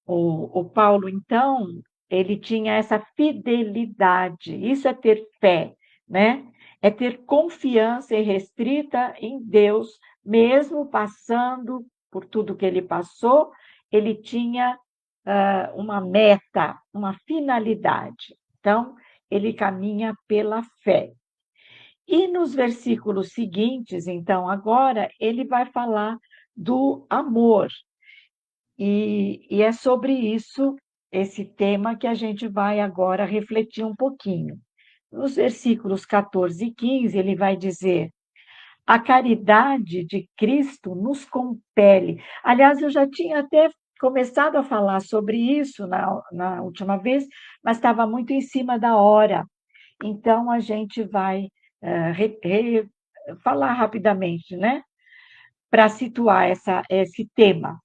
o Paulo, então, ele tinha essa fidelidade. Isso é ter fé, né? É ter confiança irrestrita em Deus, mesmo passando por tudo que ele passou, ele tinha uma meta, uma finalidade. Então, ele caminha pela fé. E nos versículos seguintes, então, agora, ele vai falar do amor. E é sobre isso, esse tema, que a gente vai agora refletir um pouquinho. Nos versículos 14 e 15, ele vai dizer: a caridade de Cristo nos compele. Aliás, eu já tinha até começado a falar sobre isso na última vez, mas estava muito em cima da hora. Então, a gente vai falar rapidamente, né? Para situar esse tema.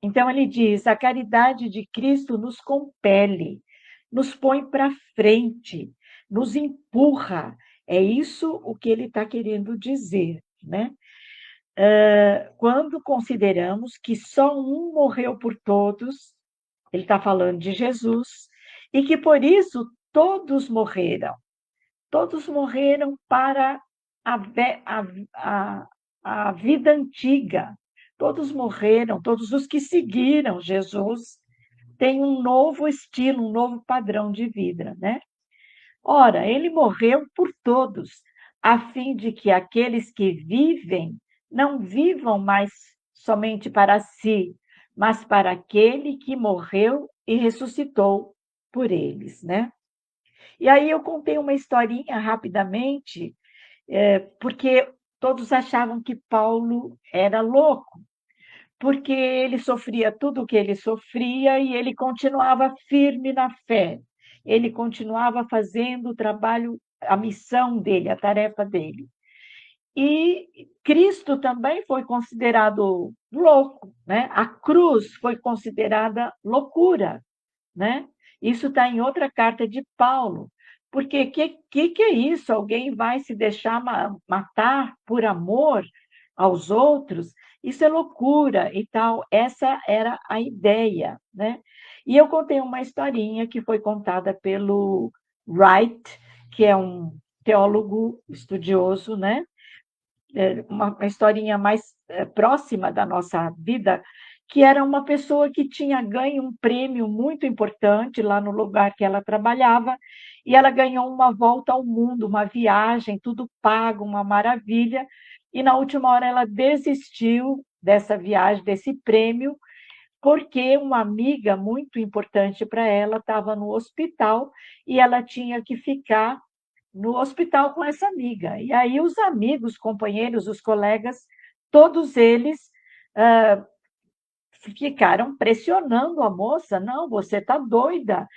Então, ele diz: a caridade de Cristo nos compele, nos põe para frente, nos empurra. É isso o que ele está querendo dizer, né? Quando consideramos que só um morreu por todos, ele está falando de Jesus, e que por isso todos morreram. Todos morreram para a vida antiga. Todos morreram, todos os que seguiram Jesus têm um novo estilo, um novo padrão de vida, né? Ora, ele morreu por todos, a fim de que aqueles que vivem não vivam mais somente para si, mas para aquele que morreu e ressuscitou por eles, né? E aí eu contei uma historinha rapidamente, porque todos achavam que Paulo era louco, porque ele sofria tudo o que ele sofria e ele continuava firme na fé. Ele continuava fazendo o trabalho, a missão dele, a tarefa dele. E Cristo também foi considerado louco, né? A cruz foi considerada loucura, né? Isso está em outra carta de Paulo. Porque que é isso? Alguém vai se deixar matar por amor aos outros? Isso é loucura e tal. Essa era a ideia, né? E eu contei uma historinha que foi contada pelo Wright, que é um teólogo estudioso, né? Uma historinha mais próxima da nossa vida, que era uma pessoa que tinha ganho um prêmio muito importante lá no lugar que ela trabalhava, e ela ganhou uma volta ao mundo, uma viagem, tudo pago, uma maravilha, e na última hora ela desistiu dessa viagem, desse prêmio, porque uma amiga muito importante para ela estava no hospital e ela tinha que ficar no hospital com essa amiga. E aí os amigos, companheiros, os colegas, todos eles ficaram pressionando a moça: não, você está doida,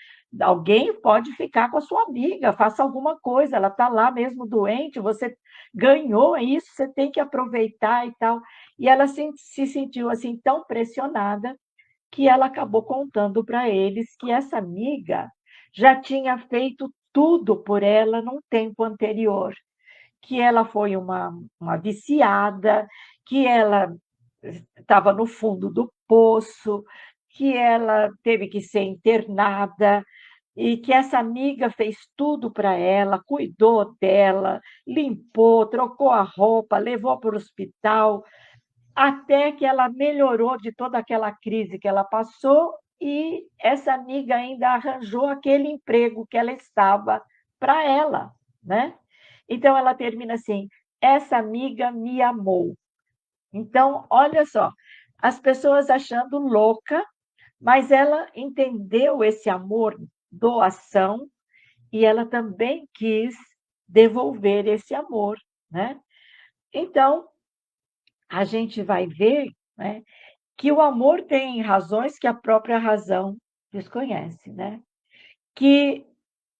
alguém pode ficar com a sua amiga, faça alguma coisa, ela está lá mesmo doente, você ganhou isso, você tem que aproveitar e tal. E ela se sentiu assim tão pressionada que ela acabou contando para eles que essa amiga já tinha feito tudo por ela num tempo anterior, que ela foi uma viciada, que ela estava no fundo do poço, que ela teve que ser internada, e que essa amiga fez tudo para ela, cuidou dela, limpou, trocou a roupa, levou para o hospital, até que ela melhorou de toda aquela crise que ela passou e essa amiga ainda arranjou aquele emprego que ela estava para ela, né? Então ela termina assim: essa amiga me amou. Então, olha só, as pessoas achando louca, mas ela entendeu esse amor, doação, e ela também quis devolver esse amor, né? Então, a gente vai ver, né, que o amor tem razões que a própria razão desconhece, né? Que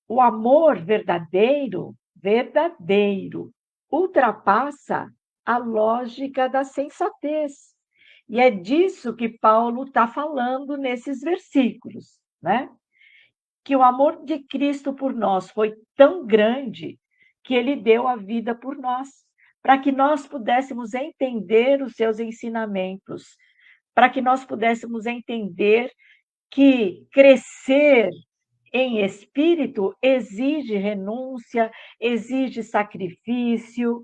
o amor verdadeiro, ultrapassa a lógica da sensatez. E é disso que Paulo está falando nesses versículos, né? Que o amor de Cristo por nós foi tão grande que ele deu a vida por nós, para que nós pudéssemos entender os seus ensinamentos, para que nós pudéssemos entender que crescer em espírito exige renúncia, exige sacrifício,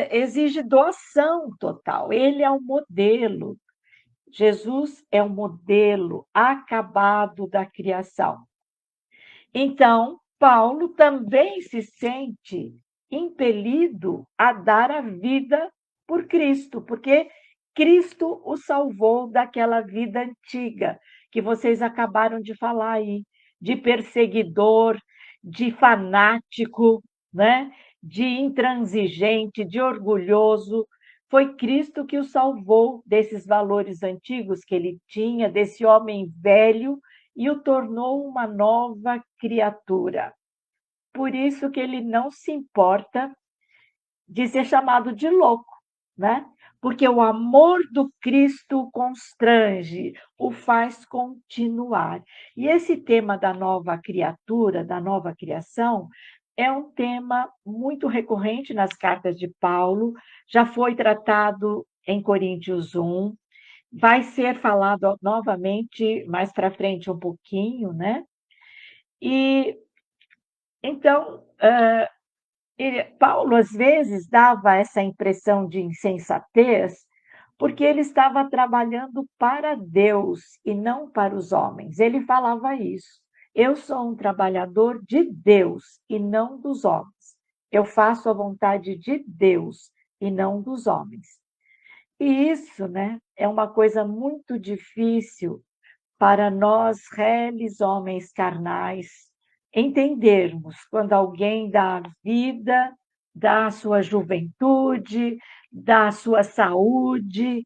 exige doação total. Ele é o modelo. Jesus é o modelo acabado da criação. Então, Paulo também se sente impelido a dar a vida por Cristo, porque Cristo o salvou daquela vida antiga que vocês acabaram de falar aí, de perseguidor, de fanático, né? De intransigente, de orgulhoso. Foi Cristo que o salvou desses valores antigos que ele tinha, desse homem velho, e o tornou uma nova criatura. Por isso que ele não se importa de ser chamado de louco, né? Porque o amor do Cristo o constrange, o faz continuar. E esse tema da nova criatura, da nova criação, é um tema muito recorrente nas cartas de Paulo, já foi tratado em Coríntios 1, vai ser falado novamente mais para frente um pouquinho, né? E então, Paulo às vezes dava essa impressão de insensatez, porque ele estava trabalhando para Deus e não para os homens. Ele falava isso. Eu sou um trabalhador de Deus e não dos homens. Eu faço a vontade de Deus e não dos homens. E isso, né, é uma coisa muito difícil para nós, réis homens carnais, entendermos quando alguém dá vida, dá a sua juventude, dá a sua saúde,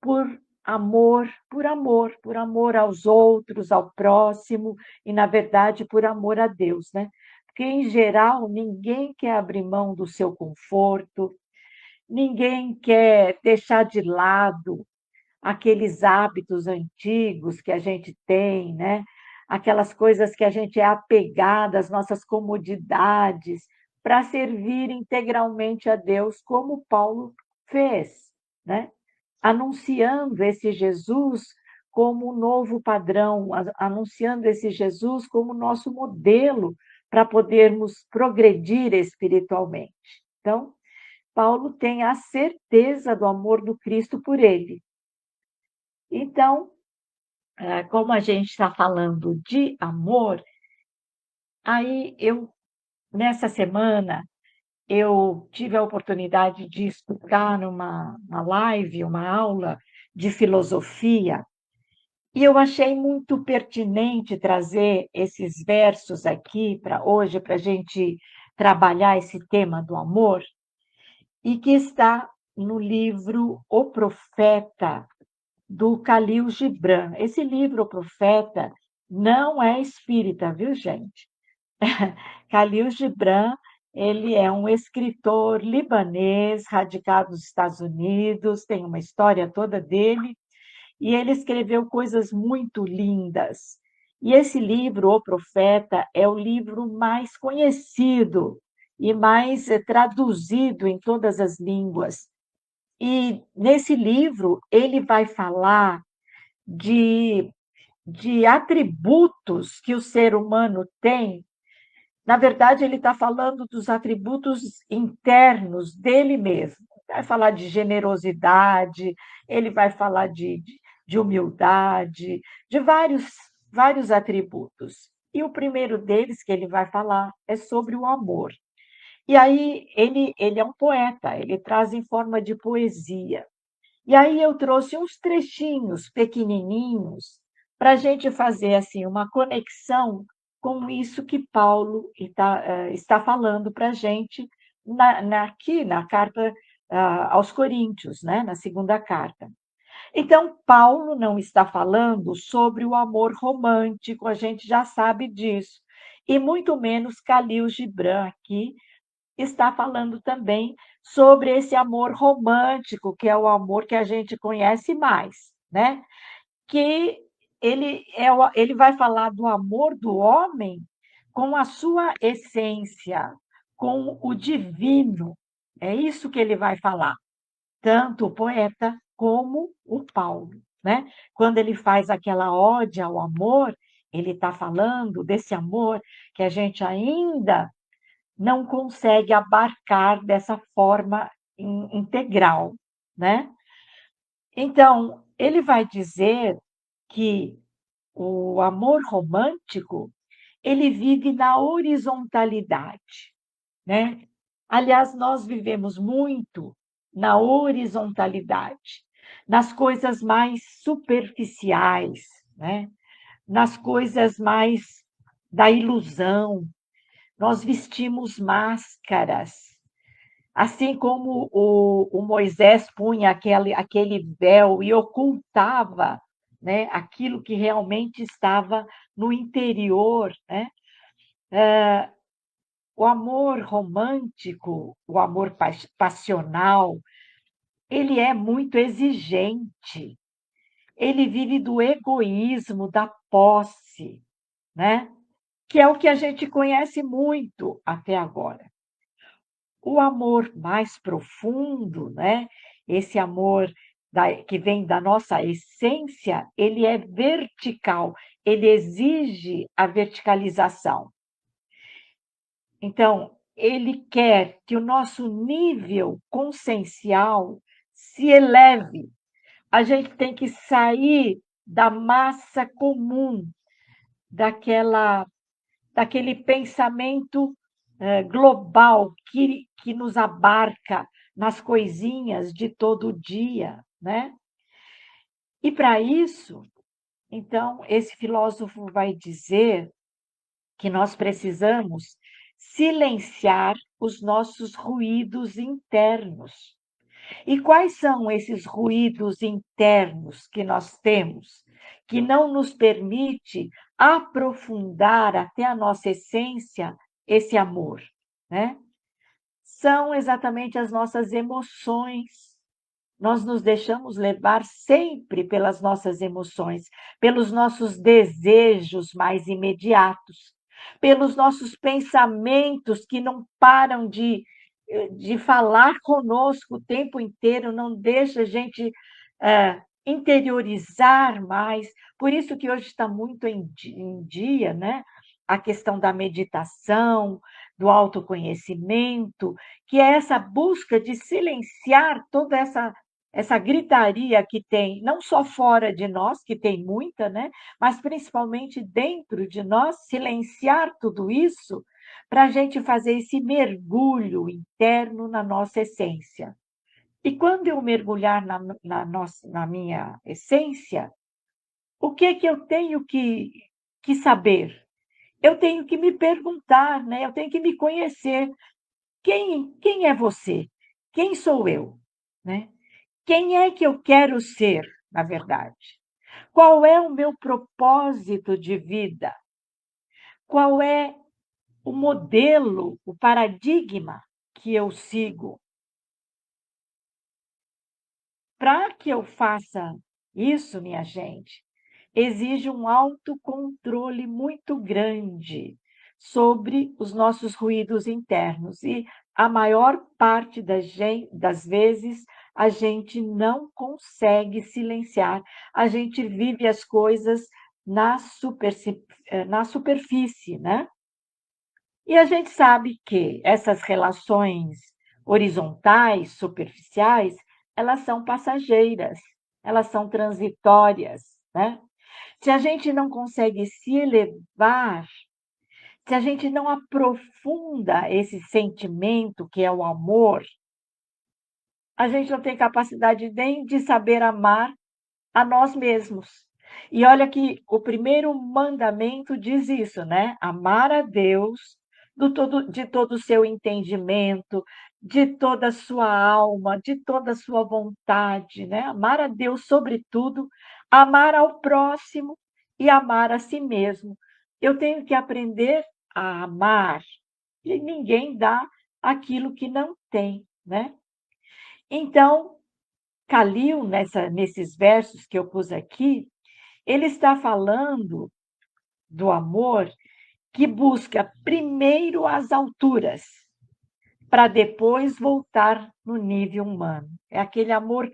por por amor aos outros, ao próximo, e, na verdade, por amor a Deus, né? Porque, em geral, ninguém quer abrir mão do seu conforto, ninguém quer deixar de lado aqueles hábitos antigos que a gente tem, né? Aquelas coisas que a gente é apegada às nossas comodidades, para servir integralmente a Deus, como Paulo fez, né? Anunciando esse Jesus como um novo padrão, anunciando esse Jesus como nosso modelo para podermos progredir espiritualmente. Então, Paulo tem a certeza do amor do Cristo por ele. Então, como a gente está falando de amor, aí nessa semana, eu tive a oportunidade de escutar uma live, uma aula de filosofia, e eu achei muito pertinente trazer esses versos aqui para hoje, para a gente trabalhar esse tema do amor, e que está no livro O Profeta, do Khalil Gibran. Esse livro, O Profeta, não é espírita, viu, gente? Khalil Gibran, ele é um escritor libanês, radicado nos Estados Unidos, tem uma história toda dele, e ele escreveu coisas muito lindas. E esse livro, O Profeta, é o livro mais conhecido e mais traduzido em todas as línguas. E nesse livro, ele vai falar de, de atributos que o ser humano tem. Na verdade, ele está falando dos atributos internos dele mesmo. Vai falar de generosidade, ele vai falar de humildade, de vários atributos. E o primeiro deles que ele vai falar é sobre o amor. E aí ele é um poeta, ele traz em forma de poesia. E aí eu trouxe uns trechinhos pequenininhos para a gente fazer assim uma conexão com isso que Paulo está falando para a gente aqui na carta aos Coríntios, né, na segunda carta. Então, Paulo não está falando sobre o amor romântico, a gente já sabe disso, e muito menos Khalil Gibran aqui está falando também sobre esse amor romântico, que é o amor que a gente conhece mais, né? Que ele vai falar do amor do homem com a sua essência, com o divino. É isso que ele vai falar, tanto o poeta como o Paulo, né? Quando ele faz aquela ode ao amor, ele está falando desse amor que a gente ainda não consegue abarcar dessa forma integral, né? Então, ele vai dizer que o amor romântico, ele vive na horizontalidade, né? Aliás, nós vivemos muito na horizontalidade, nas coisas mais superficiais, né? Nas coisas mais da ilusão. Nós vestimos máscaras, assim como o Moisés punha aquele véu e ocultava, né, aquilo que realmente estava no interior, né? O amor romântico, o amor passional, ele é muito exigente. Ele vive do egoísmo, da posse, né? Que é o que a gente conhece muito até agora. O amor mais profundo, né? Esse amor que vem da nossa essência, ele é vertical, ele exige a verticalização. Então, ele quer que o nosso nível consciencial se eleve. A gente tem que sair da massa comum, daquele pensamento global que nos abarca nas coisinhas de todo dia, né? E para isso, então, esse filósofo vai dizer que nós precisamos silenciar os nossos ruídos internos. E quais são esses ruídos internos que nós temos, que não nos permite aprofundar até a nossa essência esse amor, né? São exatamente as nossas emoções. Nós nos deixamos levar sempre pelas nossas emoções, pelos nossos desejos mais imediatos, pelos nossos pensamentos que não param de falar conosco o tempo inteiro, não deixa a gente interiorizar mais. Por isso que hoje está muito em dia, né? A questão da meditação, do autoconhecimento, que é essa busca de silenciar toda essa gritaria que tem, não só fora de nós, que tem muita, né? Mas principalmente dentro de nós, silenciar tudo isso para a gente fazer esse mergulho interno na nossa essência. E quando eu mergulhar na minha essência, o que eu tenho que saber? Eu tenho que me perguntar, né? Eu tenho que me conhecer. Quem é você? Quem sou eu? Né? Quem é que eu quero ser, na verdade? Qual é o meu propósito de vida? Qual é o modelo, o paradigma que eu sigo? Para que eu faça isso, minha gente, exige um autocontrole muito grande sobre os nossos ruídos internos. E a maior parte das vezes a gente não consegue silenciar, a gente vive as coisas na superfície, né? E a gente sabe que essas relações horizontais, superficiais, elas são passageiras, elas são transitórias, né? Se a gente não consegue se elevar, se a gente não aprofunda esse sentimento que é o amor, a gente não tem capacidade nem de saber amar a nós mesmos. E olha que o primeiro mandamento diz isso, né? Amar a Deus de todo o seu entendimento, de toda a sua alma, de toda a sua vontade, né? Amar a Deus sobretudo, amar ao próximo e amar a si mesmo. Eu tenho que aprender a amar. E ninguém dá aquilo que não tem, né? Então, Calil, nesses versos que eu pus aqui, ele está falando do amor que busca primeiro as alturas, para depois voltar no nível humano. É aquele amor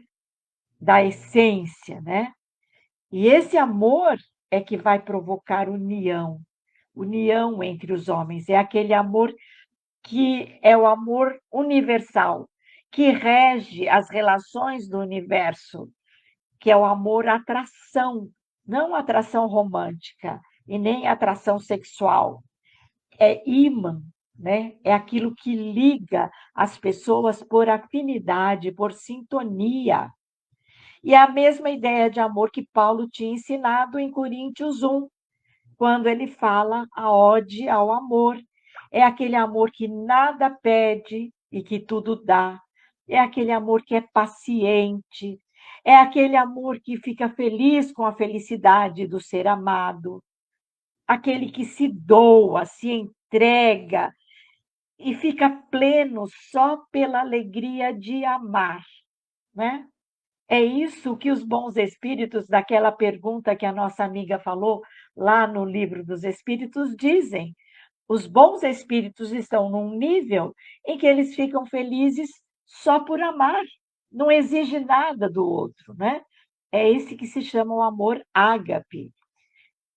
da essência, né? E esse amor é que vai provocar união entre os homens. É aquele amor que é o amor universal, que rege as relações do universo, que é o amor-atração, não atração romântica e nem atração sexual. É ímã, né? É aquilo que liga as pessoas por afinidade, por sintonia. E é a mesma ideia de amor que Paulo tinha ensinado em Coríntios 1, quando ele fala a ode ao amor. É aquele amor que nada pede e que tudo dá. É aquele amor que é paciente. É aquele amor que fica feliz com a felicidade do ser amado. Aquele que se doa, se entrega e fica pleno só pela alegria de amar, né? É isso que os bons espíritos, daquela pergunta que a nossa amiga falou lá no Livro dos Espíritos, dizem. Os bons espíritos estão num nível em que eles ficam felizes só por amar, não exige nada do outro, né? É esse que se chama o amor ágape.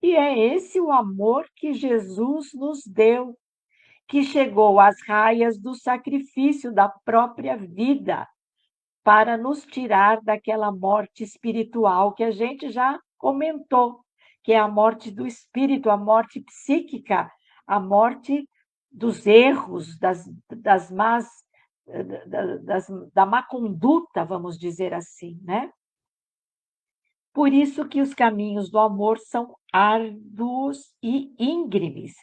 E é esse o amor que Jesus nos deu, que chegou às raias do sacrifício da própria vida para nos tirar daquela morte espiritual que a gente já comentou, que é a morte do espírito, a morte psíquica, a morte dos erros, das más, da má conduta, vamos dizer assim, né? Por isso que os caminhos do amor são árduos e íngremes,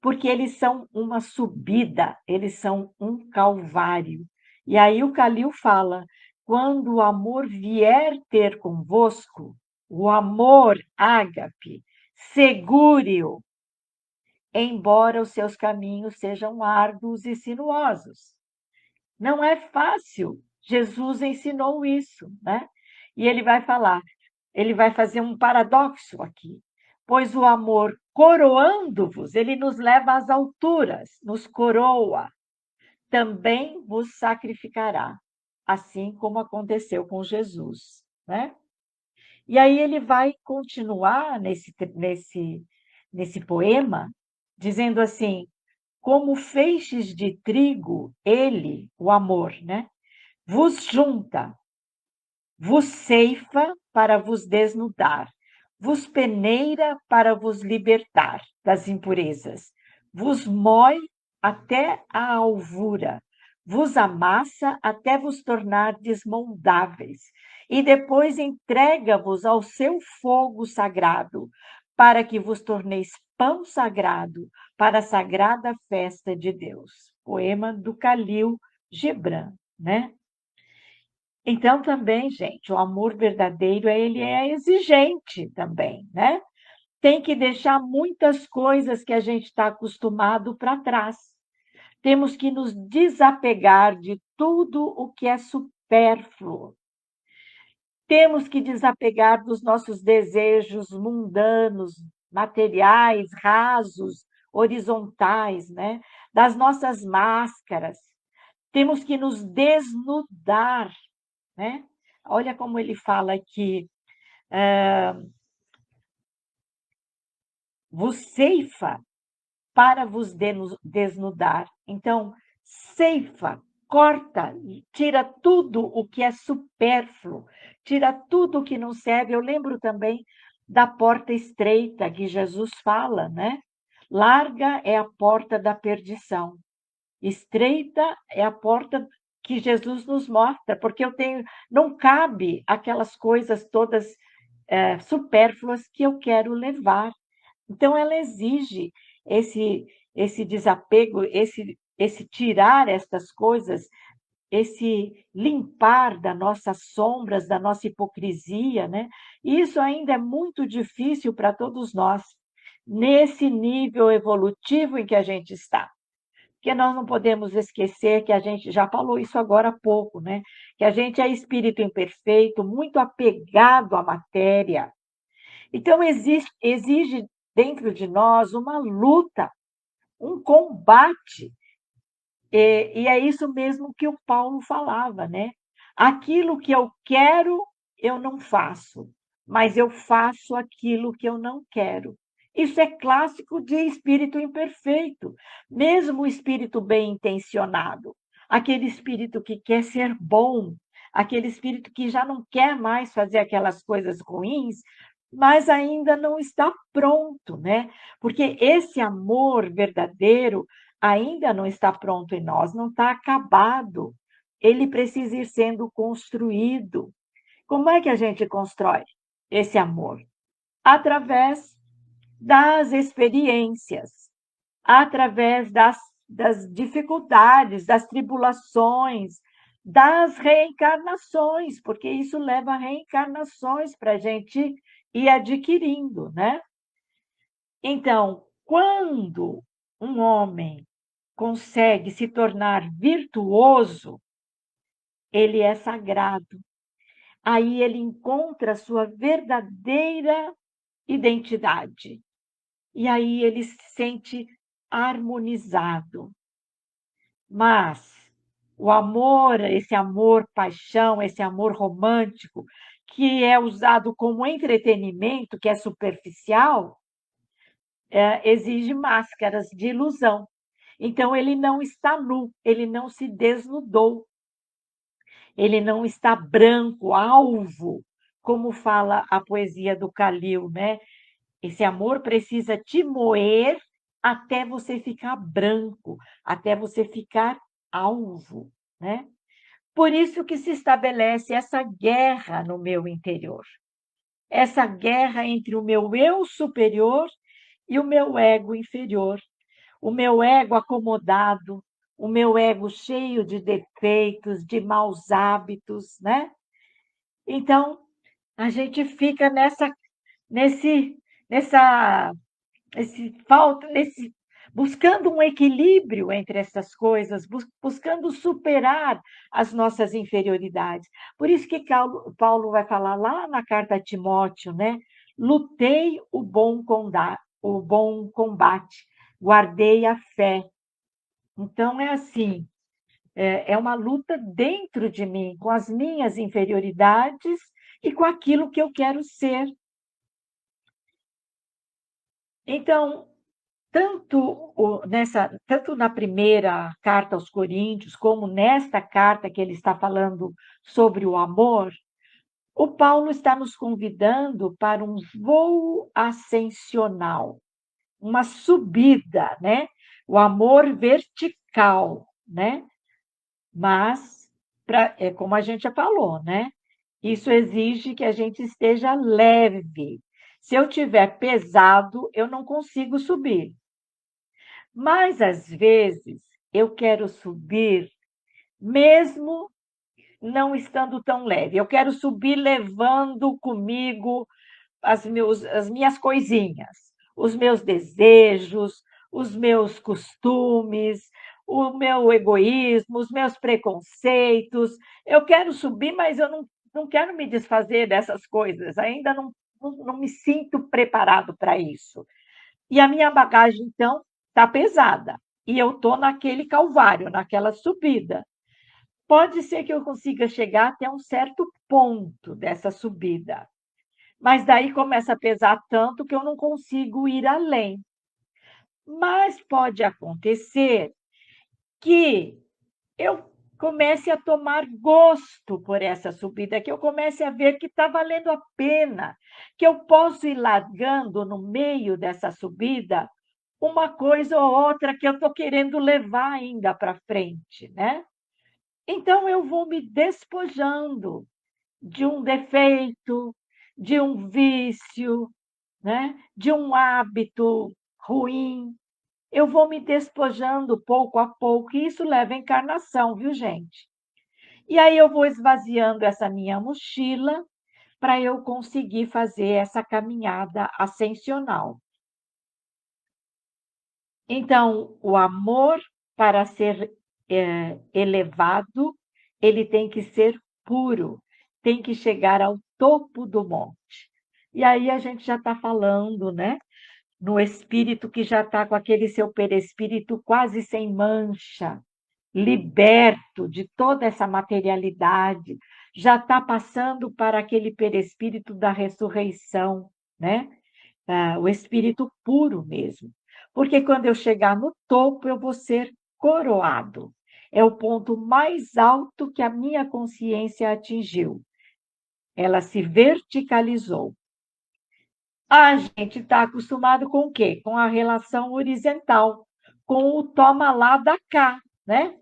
porque eles são uma subida, eles são um calvário. E aí o Calil fala: quando o amor vier ter convosco, o amor ágape, segure-o, embora os seus caminhos sejam árduos e sinuosos. Não é fácil. Jesus ensinou isso, né? E ele vai falar, ele vai fazer um paradoxo aqui, pois o amor coroando-vos, ele nos leva às alturas, nos coroa, também vos sacrificará, assim como aconteceu com Jesus, né? E aí ele vai continuar nesse poema, dizendo assim: como feixes de trigo, ele, o amor, né? Vos junta, vos ceifa para vos desnudar, vos peneira para vos libertar das impurezas, vos mói até a alvura, vos amassa até vos tornar desmoldáveis, e depois entrega-vos ao seu fogo sagrado, para que vos torneis pão sagrado para a sagrada festa de Deus. Poema do Calil Gibran, né? Então, também, gente, o amor verdadeiro, ele é exigente também, né? Tem que deixar muitas coisas que a gente está acostumado para trás. Temos que nos desapegar de tudo o que é supérfluo. Temos que desapegar dos nossos desejos mundanos, materiais, rasos, horizontais, né? Das nossas máscaras. Temos que nos desnudar, né? Olha como ele fala aqui, vos ceifa para vos desnudar. Então, ceifa, corta, tira tudo o que é supérfluo, tira tudo o que não serve. Eu lembro também da porta estreita que Jesus fala, né? Larga é a porta da perdição, estreita é a porta que Jesus nos mostra, porque não cabe aquelas coisas todas supérfluas que eu quero levar. Então, ela exige esse desapego, esse tirar estas coisas, esse limpar das nossas sombras, da nossa hipocrisia, né? E isso ainda é muito difícil para todos nós, nesse nível evolutivo em que a gente está. Porque nós não podemos esquecer que a gente já falou isso agora há pouco, né? Que a gente é espírito imperfeito, muito apegado à matéria. Então, exige dentro de nós uma luta, um combate. E é isso mesmo que o Paulo falava, né? Aquilo que eu quero, eu não faço, mas eu faço aquilo que eu não quero. Isso é clássico de espírito imperfeito, mesmo o espírito bem intencionado, aquele espírito que quer ser bom, aquele espírito que já não quer mais fazer aquelas coisas ruins, mas ainda não está pronto, né? Porque esse amor verdadeiro ainda não está pronto em nós, não está acabado. Ele precisa ir sendo construído. Como é que a gente constrói esse amor? Através das experiências, através das dificuldades, das tribulações, das reencarnações, porque isso leva a reencarnações para a gente ir adquirindo, né? Então, quando um homem consegue se tornar virtuoso, ele é sagrado. Aí ele encontra a sua verdadeira identidade. E aí ele se sente harmonizado. Mas o amor, esse amor paixão, esse amor romântico, que é usado como entretenimento, que é superficial, exige máscaras de ilusão. Então, ele não está nu, ele não se desnudou, ele não está branco, alvo, como fala a poesia do Calil, né? Esse amor precisa te moer até você ficar branco, até você ficar alvo, né? Por isso que se estabelece essa guerra no meu interior, essa guerra entre o meu eu superior e o meu ego inferior. O meu ego acomodado, o meu ego cheio de defeitos, de maus hábitos, né? Então, a gente fica nesse, nessa, buscando um equilíbrio entre essas coisas, buscando superar as nossas inferioridades. Por isso que Paulo vai falar lá na carta a Timóteo, né? Lutei o bom combate, guardei a fé. Então, é assim, é uma luta dentro de mim, com as minhas inferioridades e com aquilo que eu quero ser. Então, tanto na primeira carta aos Coríntios, como nesta carta que ele está falando sobre o amor, o Paulo está nos convidando para um voo ascensional, uma subida, né? O amor vertical, né? Mas, como a gente já falou, né? Isso exige que a gente esteja leve. Se eu tiver pesado, eu não consigo subir. Mas, às vezes, eu quero subir mesmo não estando tão leve. Eu quero subir levando comigo as minhas coisinhas, os meus desejos, os meus costumes, o meu egoísmo, os meus preconceitos. Eu quero subir, mas eu não quero me desfazer dessas coisas. Ainda não me sinto preparado para isso. E a minha bagagem, então, está pesada. E eu estou naquele calvário, naquela subida. Pode ser que eu consiga chegar até um certo ponto dessa subida, mas daí começa a pesar tanto que eu não consigo ir além. Mas pode acontecer que eu comece a tomar gosto por essa subida, que eu comece a ver que está valendo a pena, que eu posso ir largando no meio dessa subida uma coisa ou outra que eu estou querendo levar ainda para frente, né? Então eu vou me despojando de um defeito, de um vício, né? De um hábito ruim. Eu vou me despojando pouco a pouco, e isso leva à encarnação, viu, gente? E aí eu vou esvaziando essa minha mochila para eu conseguir fazer essa caminhada ascensional. Então, o amor, para ser elevado, ele tem que ser puro, tem que chegar ao topo do monte. E aí a gente já está falando, né? No espírito que já está com aquele seu perispírito quase sem mancha, liberto de toda essa materialidade, já está passando para aquele perispírito da ressurreição, né? O espírito puro mesmo. Porque quando eu chegar no topo, eu vou ser coroado. É o ponto mais alto que a minha consciência atingiu. Ela se verticalizou. A gente está acostumado com o quê? Com a relação horizontal, com o toma lá da cá, né?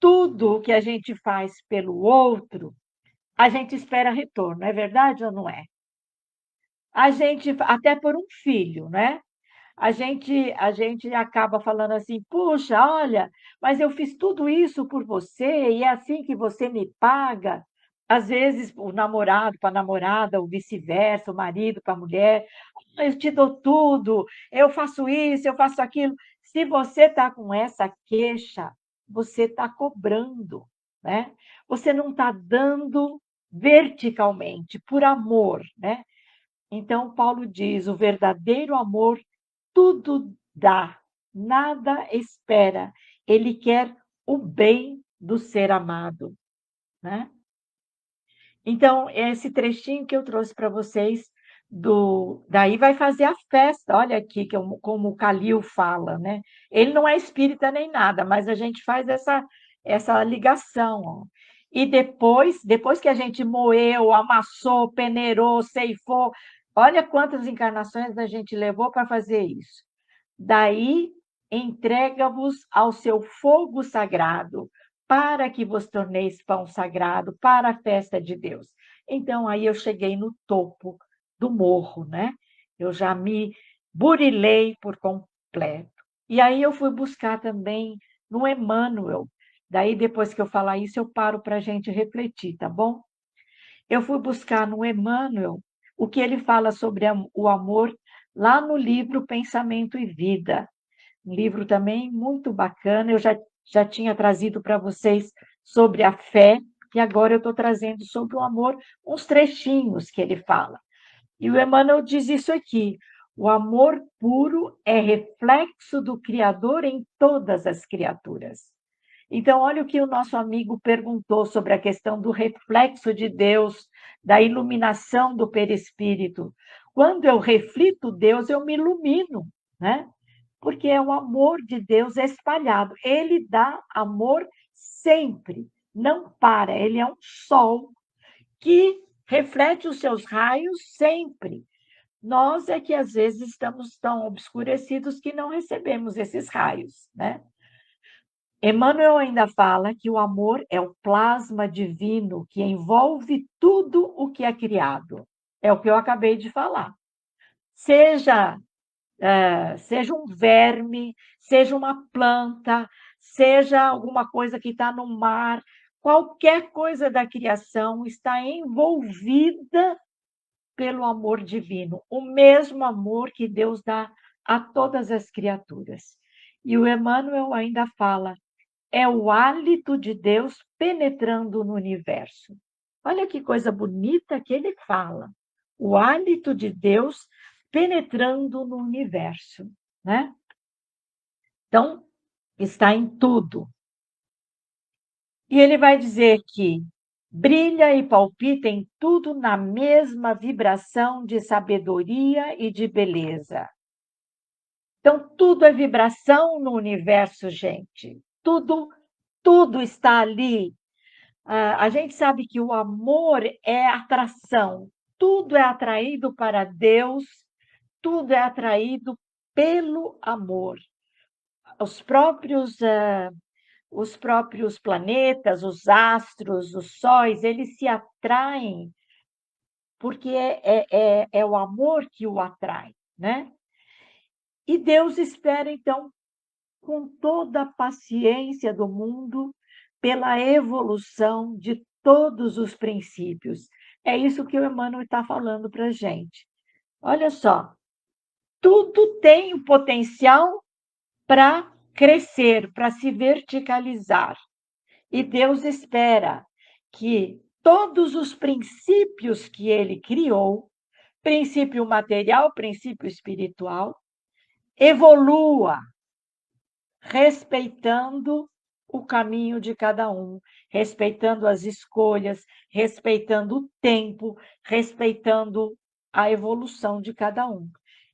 Tudo que a gente faz pelo outro, a gente espera retorno, é verdade ou não é? A gente, até por um filho, né? A gente acaba falando assim, puxa, olha, mas eu fiz tudo isso por você e é assim que você me paga. Às vezes, o namorado para a namorada, ou vice-versa, o marido para a mulher, eu te dou tudo, eu faço isso, eu faço aquilo. Se você está com essa queixa, você está cobrando, né? Você não está dando verticalmente, por amor, né? Então, Paulo diz, o verdadeiro amor tudo dá, nada espera. Ele quer o bem do ser amado, né? Então, esse trechinho que eu trouxe para vocês, daí vai fazer a festa, olha aqui como o Calil fala, né? Ele não é espírita nem nada, mas a gente faz essa ligação. Ó. E depois que a gente moeu, amassou, peneirou, ceifou, olha quantas encarnações a gente levou para fazer isso. Daí entrega-vos ao seu fogo sagrado, para que vos torneis pão sagrado para a festa de Deus. Então, aí eu cheguei no topo do morro, né? Eu já me burilei por completo. E aí eu fui buscar também no Emmanuel. Daí, depois que eu falar isso, eu paro para a gente refletir, tá bom? Eu fui buscar no Emmanuel o que ele fala sobre o amor lá no livro Pensamento e Vida. Um livro também muito bacana. Eu já tinha trazido para vocês sobre a fé, e agora eu estou trazendo sobre o amor uns trechinhos que ele fala. E o Emmanuel diz isso aqui: o amor puro é reflexo do Criador em todas as criaturas. Então, olha o que o nosso amigo perguntou sobre a questão do reflexo de Deus, da iluminação do perispírito. Quando eu reflito Deus, eu me ilumino, né? Porque é o amor de Deus espalhado. Ele dá amor sempre, não para. Ele é um sol que reflete os seus raios sempre. Nós é que às vezes estamos tão obscurecidos que não recebemos esses raios, né? Emmanuel ainda fala que o amor é o plasma divino que envolve tudo o que é criado. É o que eu acabei de falar. Seja um verme, seja uma planta, seja alguma coisa que está no mar, Qualquer coisa da criação está envolvida pelo amor divino, o mesmo amor que Deus dá a todas as criaturas. E o Emmanuel ainda fala, é o hálito de Deus penetrando no universo. Olha que coisa bonita que ele fala. O hálito de Deus penetrando no universo, né? Então, está em tudo. E ele vai dizer que brilha e palpita em tudo na mesma vibração de sabedoria e de beleza. Então, tudo é vibração no universo, gente. Tudo está ali. A gente sabe que o amor é atração. Tudo é atraído para Deus, tudo é atraído pelo amor. Os próprios planetas, os astros, os sóis, eles se atraem porque é o amor que o atrai, né? E Deus espera, então, com toda a paciência do mundo, pela evolução de todos os princípios. É isso que o Emmanuel está falando para a gente. Olha só, tudo tem o potencial para crescer, para se verticalizar. E Deus espera que todos os princípios que ele criou, princípio material, princípio espiritual, evolua, respeitando o caminho de cada um, respeitando as escolhas, respeitando o tempo, respeitando a evolução de cada um.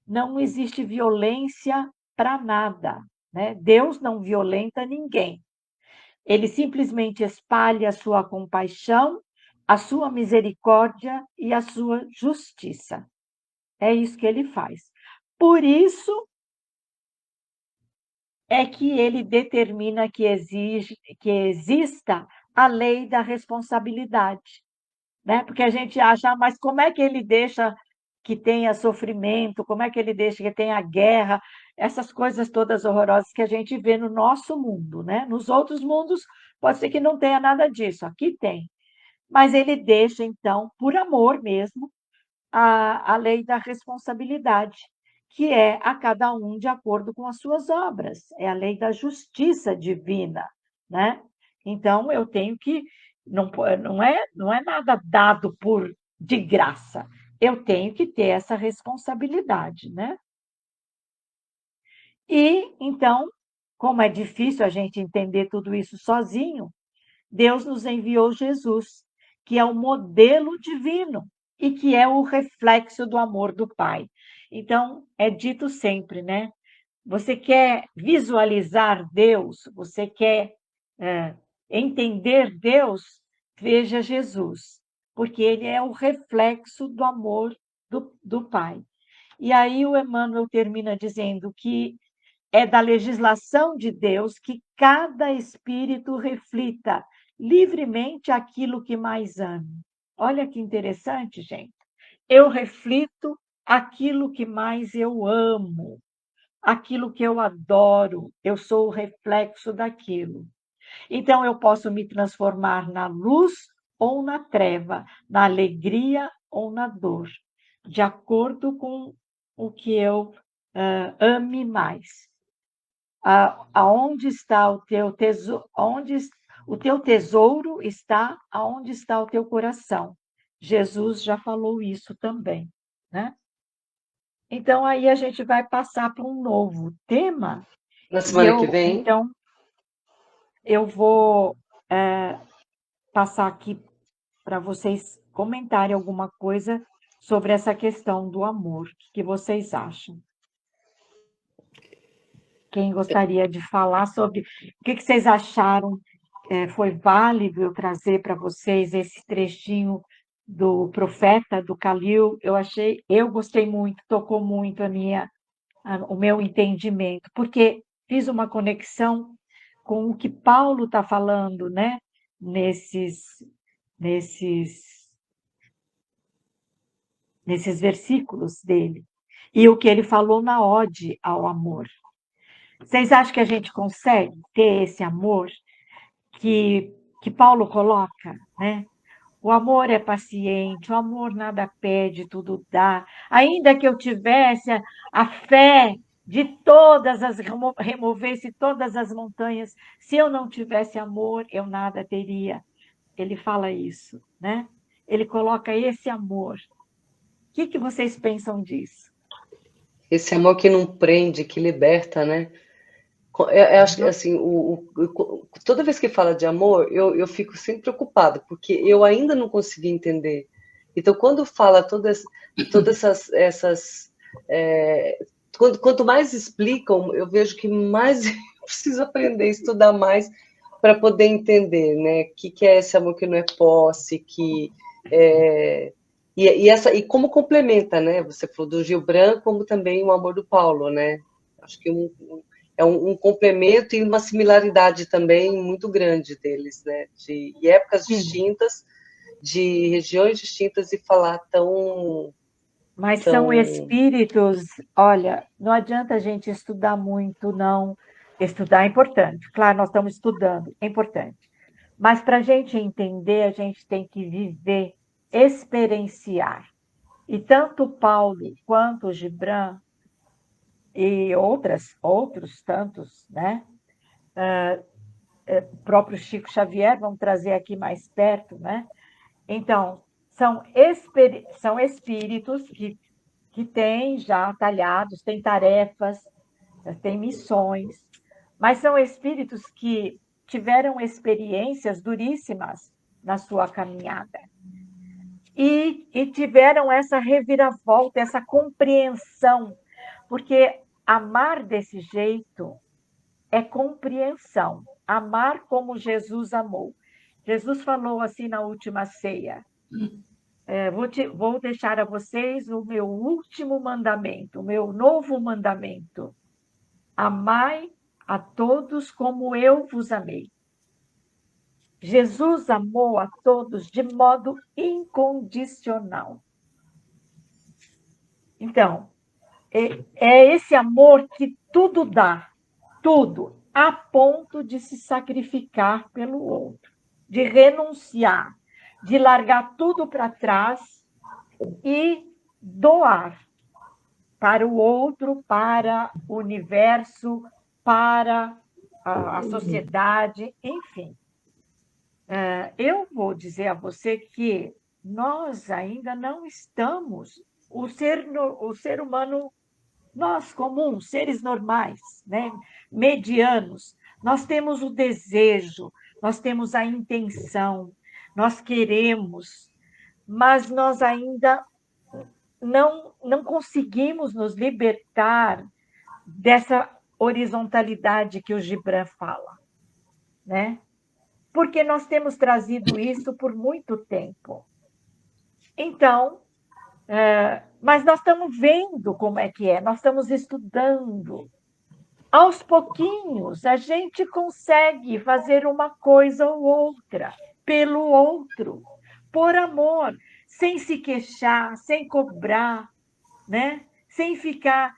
Não existe violência para nada, né? Deus não violenta ninguém. Ele simplesmente espalha a sua compaixão, a sua misericórdia e a sua justiça. É isso que ele faz. Por isso é que ele determina que exista a lei da responsabilidade, né? Porque a gente acha, mas como é que ele deixa que tenha sofrimento, como é que ele deixa que tenha guerra, essas coisas todas horrorosas que a gente vê no nosso mundo, né? Nos outros mundos pode ser que não tenha nada disso, aqui tem. Mas ele deixa, então, por amor mesmo, a lei da responsabilidade, que é a cada um de acordo com as suas obras, é a lei da justiça divina, né? Então, eu tenho que, não é nada dado de graça, eu tenho que ter essa responsabilidade, né? E, então, como é difícil a gente entender tudo isso sozinho, Deus nos enviou Jesus, que é o modelo divino e que é o reflexo do amor do Pai. Então, é dito sempre, né? Você quer visualizar Deus, você quer entender Deus, veja Jesus, porque ele é o reflexo do amor do Pai. E aí o Emmanuel termina dizendo que é da legislação de Deus que cada espírito reflita livremente aquilo que mais ame. Olha que interessante, gente. Eu reflito aquilo que mais eu amo, aquilo que eu adoro, eu sou o reflexo daquilo. Então, eu posso me transformar na luz ou na treva, na alegria ou na dor, de acordo com o que eu ame mais. Aonde está o teu tesouro? O teu tesouro está aonde está o teu coração. Jesus já falou isso também, né? Então aí a gente vai passar para um novo tema. Na semana que vem. Então eu vou passar aqui para vocês comentarem alguma coisa sobre essa questão do amor. O que vocês acham? Quem gostaria de falar sobre o que vocês acharam? Foi válido eu trazer para vocês esse trechinho do profeta, do Khalil? Eu gostei muito, tocou muito o meu entendimento, porque fiz uma conexão com o que Paulo está falando, né? nesses versículos dele, e o que ele falou na ode ao amor. Vocês acham que a gente consegue ter esse amor que que Paulo coloca, né? O amor é paciente, o amor nada pede, tudo dá. Ainda que eu tivesse a fé de removesse todas as montanhas, se eu não tivesse amor, eu nada teria. Ele fala isso, né? Ele coloca esse amor. O que vocês pensam disso? Esse amor que não prende, que liberta, né? Eu acho que, assim, toda vez que fala de amor, eu fico sempre preocupada, porque eu ainda não consegui entender. Então, quando fala todas essas quanto mais explicam, eu vejo que mais eu preciso aprender, estudar mais para poder entender, né? O que é esse amor que não é posse, e como complementa, né? Você falou do Gilbran, como também o amor do Paulo, né? Acho que é um complemento e uma similaridade também muito grande deles, né? De épocas distintas, de regiões distintas e falar tão... Mas são espíritos, olha, não adianta a gente estudar muito, não. Estudar é importante, claro, nós estamos estudando, é importante. Mas para a gente entender, a gente tem que viver, experienciar. E tanto Paulo quanto Gibran e outros tantos, né? O próprio Chico Xavier, vamos trazer aqui mais perto, né? Então, são espíritos que têm já talhados, têm tarefas, têm missões, mas são espíritos que tiveram experiências duríssimas na sua caminhada e tiveram essa reviravolta, essa compreensão, porque amar desse jeito é compreensão, amar como Jesus amou. Jesus falou assim na última ceia: vou deixar a vocês o meu último mandamento, o meu novo mandamento. Amai a todos como eu vos amei. Jesus amou a todos de modo incondicional. Então, é esse amor que tudo dá, tudo, a ponto de se sacrificar pelo outro, de renunciar, de largar tudo para trás e doar para o outro, para o universo, para a sociedade, enfim. Eu vou dizer a você que nós ainda não estamos, o ser humano, nós comuns, seres normais, né? Medianos, nós temos o desejo, nós temos a intenção, nós queremos, mas nós ainda não conseguimos nos libertar dessa horizontalidade que o Gibran fala, né? Porque nós temos trazido isso por muito tempo. Então, mas nós estamos vendo como é que é, nós estamos estudando. Aos pouquinhos, a gente consegue fazer uma coisa ou outra pelo outro, por amor, sem se queixar, sem cobrar, né? Sem ficar,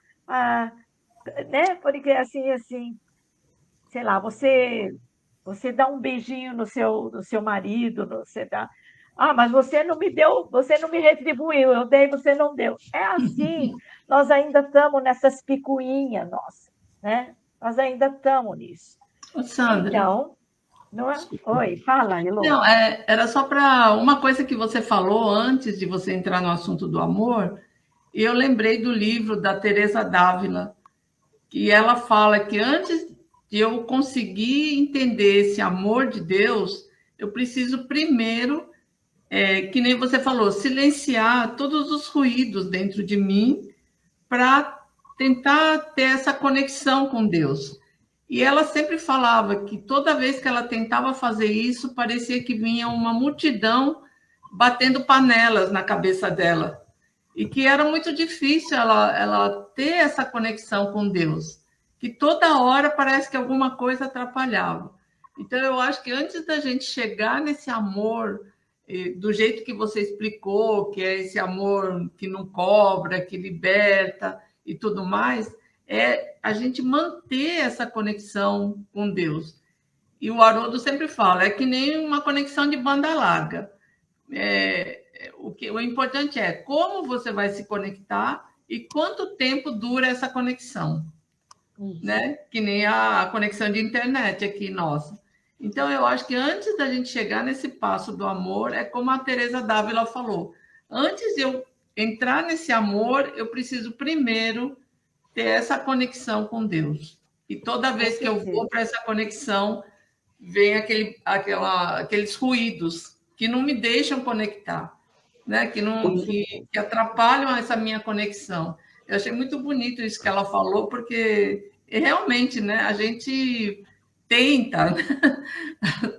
né? Porque assim, sei lá, você dá um beijinho no seu marido, você dá, mas você não me deu, você não me retribuiu, eu dei, você não deu. É assim, nós ainda estamos nessas picuinhas nossas, né? Nós ainda estamos nisso. Ô, Sandra. Então, não é... Oi, fala, Elô. Não, era só para uma coisa que você falou antes de você entrar no assunto do amor, e eu lembrei do livro da Teresa d'Ávila, que ela fala que antes de eu conseguir entender esse amor de Deus, eu preciso primeiro, que nem você falou, silenciar todos os ruídos dentro de mim para tentar ter essa conexão com Deus. E ela sempre falava que toda vez que ela tentava fazer isso, parecia que vinha uma multidão batendo panelas na cabeça dela. E que era muito difícil ela ter essa conexão com Deus. Que toda hora parece que alguma coisa atrapalhava. Então, eu acho que antes da gente chegar nesse amor, do jeito que você explicou, que é esse amor que não cobra, que liberta e tudo mais, é a gente manter essa conexão com Deus. e o Haroldo sempre fala, é que nem uma conexão de banda larga. O importante é como você vai se conectar e quanto tempo dura essa conexão, né? Que nem a conexão de internet aqui, nossa. Então, eu acho que antes da gente chegar nesse passo do amor, é como a Teresa Dávila falou, antes de eu entrar nesse amor, eu preciso primeiro ter essa conexão com Deus. E toda vez que eu vou para essa conexão, vem aqueles ruídos que não me deixam conectar, né? Que atrapalham essa minha conexão. Eu achei muito bonito isso que ela falou, porque realmente, né, a gente tenta, né,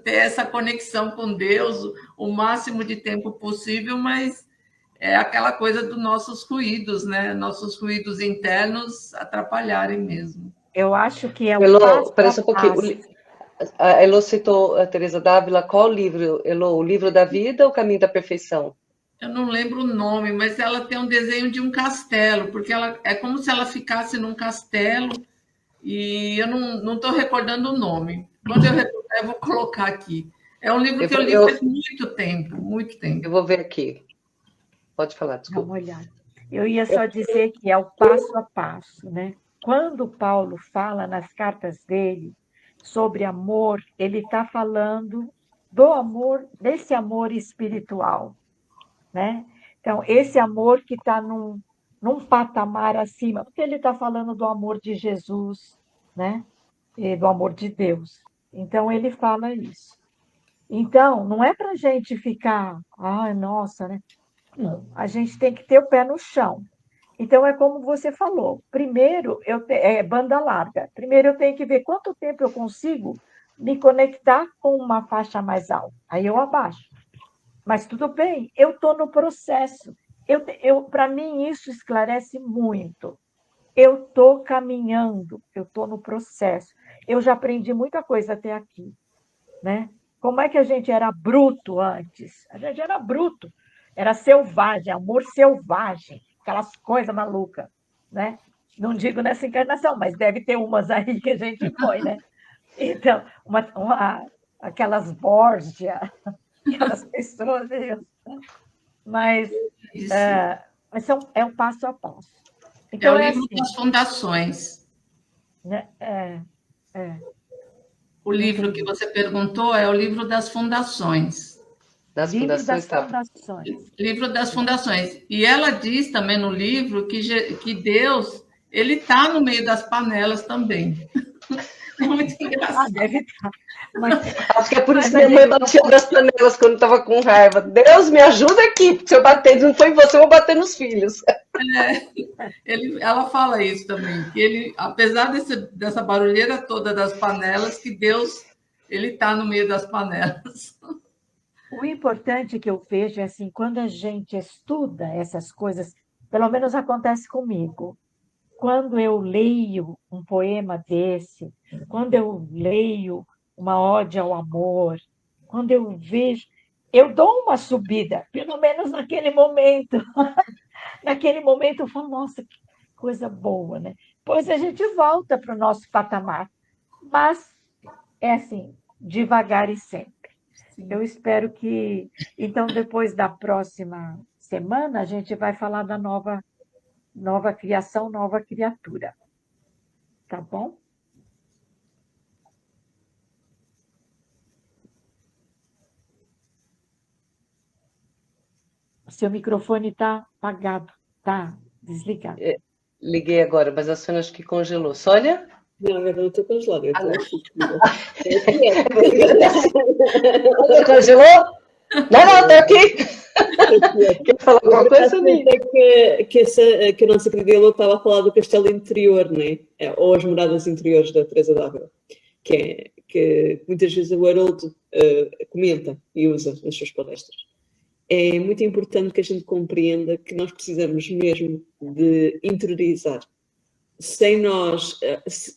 ter essa conexão com Deus o máximo de tempo possível, mas é aquela coisa dos nossos ruídos, né? Nossos ruídos internos atrapalharem mesmo. Eu acho que é Elô, passo parece a um pouquinho. passo. A Elô citou a Teresa Dávila. Qual livro, Elô? O Livro da Vida ou o Caminho da Perfeição? Eu não lembro o nome, mas ela tem um desenho de um castelo, porque ela é como se ela ficasse num castelo, e eu não estou recordando o nome. Quando eu recordar, eu vou colocar aqui. É um livro que eu li faz muito tempo, muito tempo. Eu vou ver aqui. Pode falar, Dá desculpa. uma olhada. Eu ia só dizer que é o passo a passo, né? Quando Paulo fala nas cartas dele sobre amor, ele está falando do amor, desse amor espiritual, né? Então, esse amor que está num patamar acima, porque ele está falando do amor de Jesus, né? E do amor de Deus. Então, ele fala isso. Então, não é para a gente ficar, ai, nossa, né? Não, a gente tem que ter o pé no chão. Então, é como você falou. Primeiro, é banda larga. Primeiro, eu tenho que ver quanto tempo eu consigo me conectar com uma faixa mais alta. Aí eu abaixo. Mas tudo bem, eu estou no processo. Para mim, isso esclarece muito. Eu estou caminhando, eu estou no processo. Eu já aprendi muita coisa até aqui, né? Como é que a gente era bruto antes? A gente era bruto, era selvagem, amor selvagem, aquelas coisas malucas, né? Não digo nessa encarnação, mas deve ter umas aí que a gente foi, né? Então, aquelas Borgia, aquelas pessoas, mas é um passo a passo. Então, é o livro assim, das fundações. Né? O livro que você perguntou é o livro das fundações. Livro das fundações. Livro das fundações. E ela diz também no livro que Deus, ele está no meio das panelas também. É muito engraçado. Deve estar. Mas, acho que é por isso que minha mãe batia das panelas quando estava com raiva. Deus, me ajuda aqui. Se eu bater, não foi em você, eu vou bater nos filhos. Ela fala isso também, que ele, apesar dessa barulheira toda das panelas, que Deus, ele está no meio das panelas. O importante que eu vejo é assim, quando a gente estuda essas coisas, pelo menos acontece comigo. Quando eu leio um poema desse, quando eu leio uma ode ao amor, quando eu vejo, eu dou uma subida, pelo menos naquele momento. Naquele momento eu falo, nossa, que coisa boa, né? Depois a gente volta para o nosso patamar. Mas é assim, devagar e sempre. Sim. Eu espero que, então, depois da próxima semana, a gente vai falar da nova criação, nova criatura. Tá bom? O seu microfone está apagado, está desligado. Liguei agora, mas a Sônia acho que congelou. Sônia? Não, eu não estou congelada. Congelou? Não, estou aqui. Quer falar alguma coisa? Que a nossa querida Elô estava a falar do castelo interior, né? Ou as moradas interiores da Teresa Dávila, que muitas vezes o Haroldo comenta e usa nas suas palestras. É muito importante que a gente compreenda que nós precisamos mesmo de interiorizar. Sem nós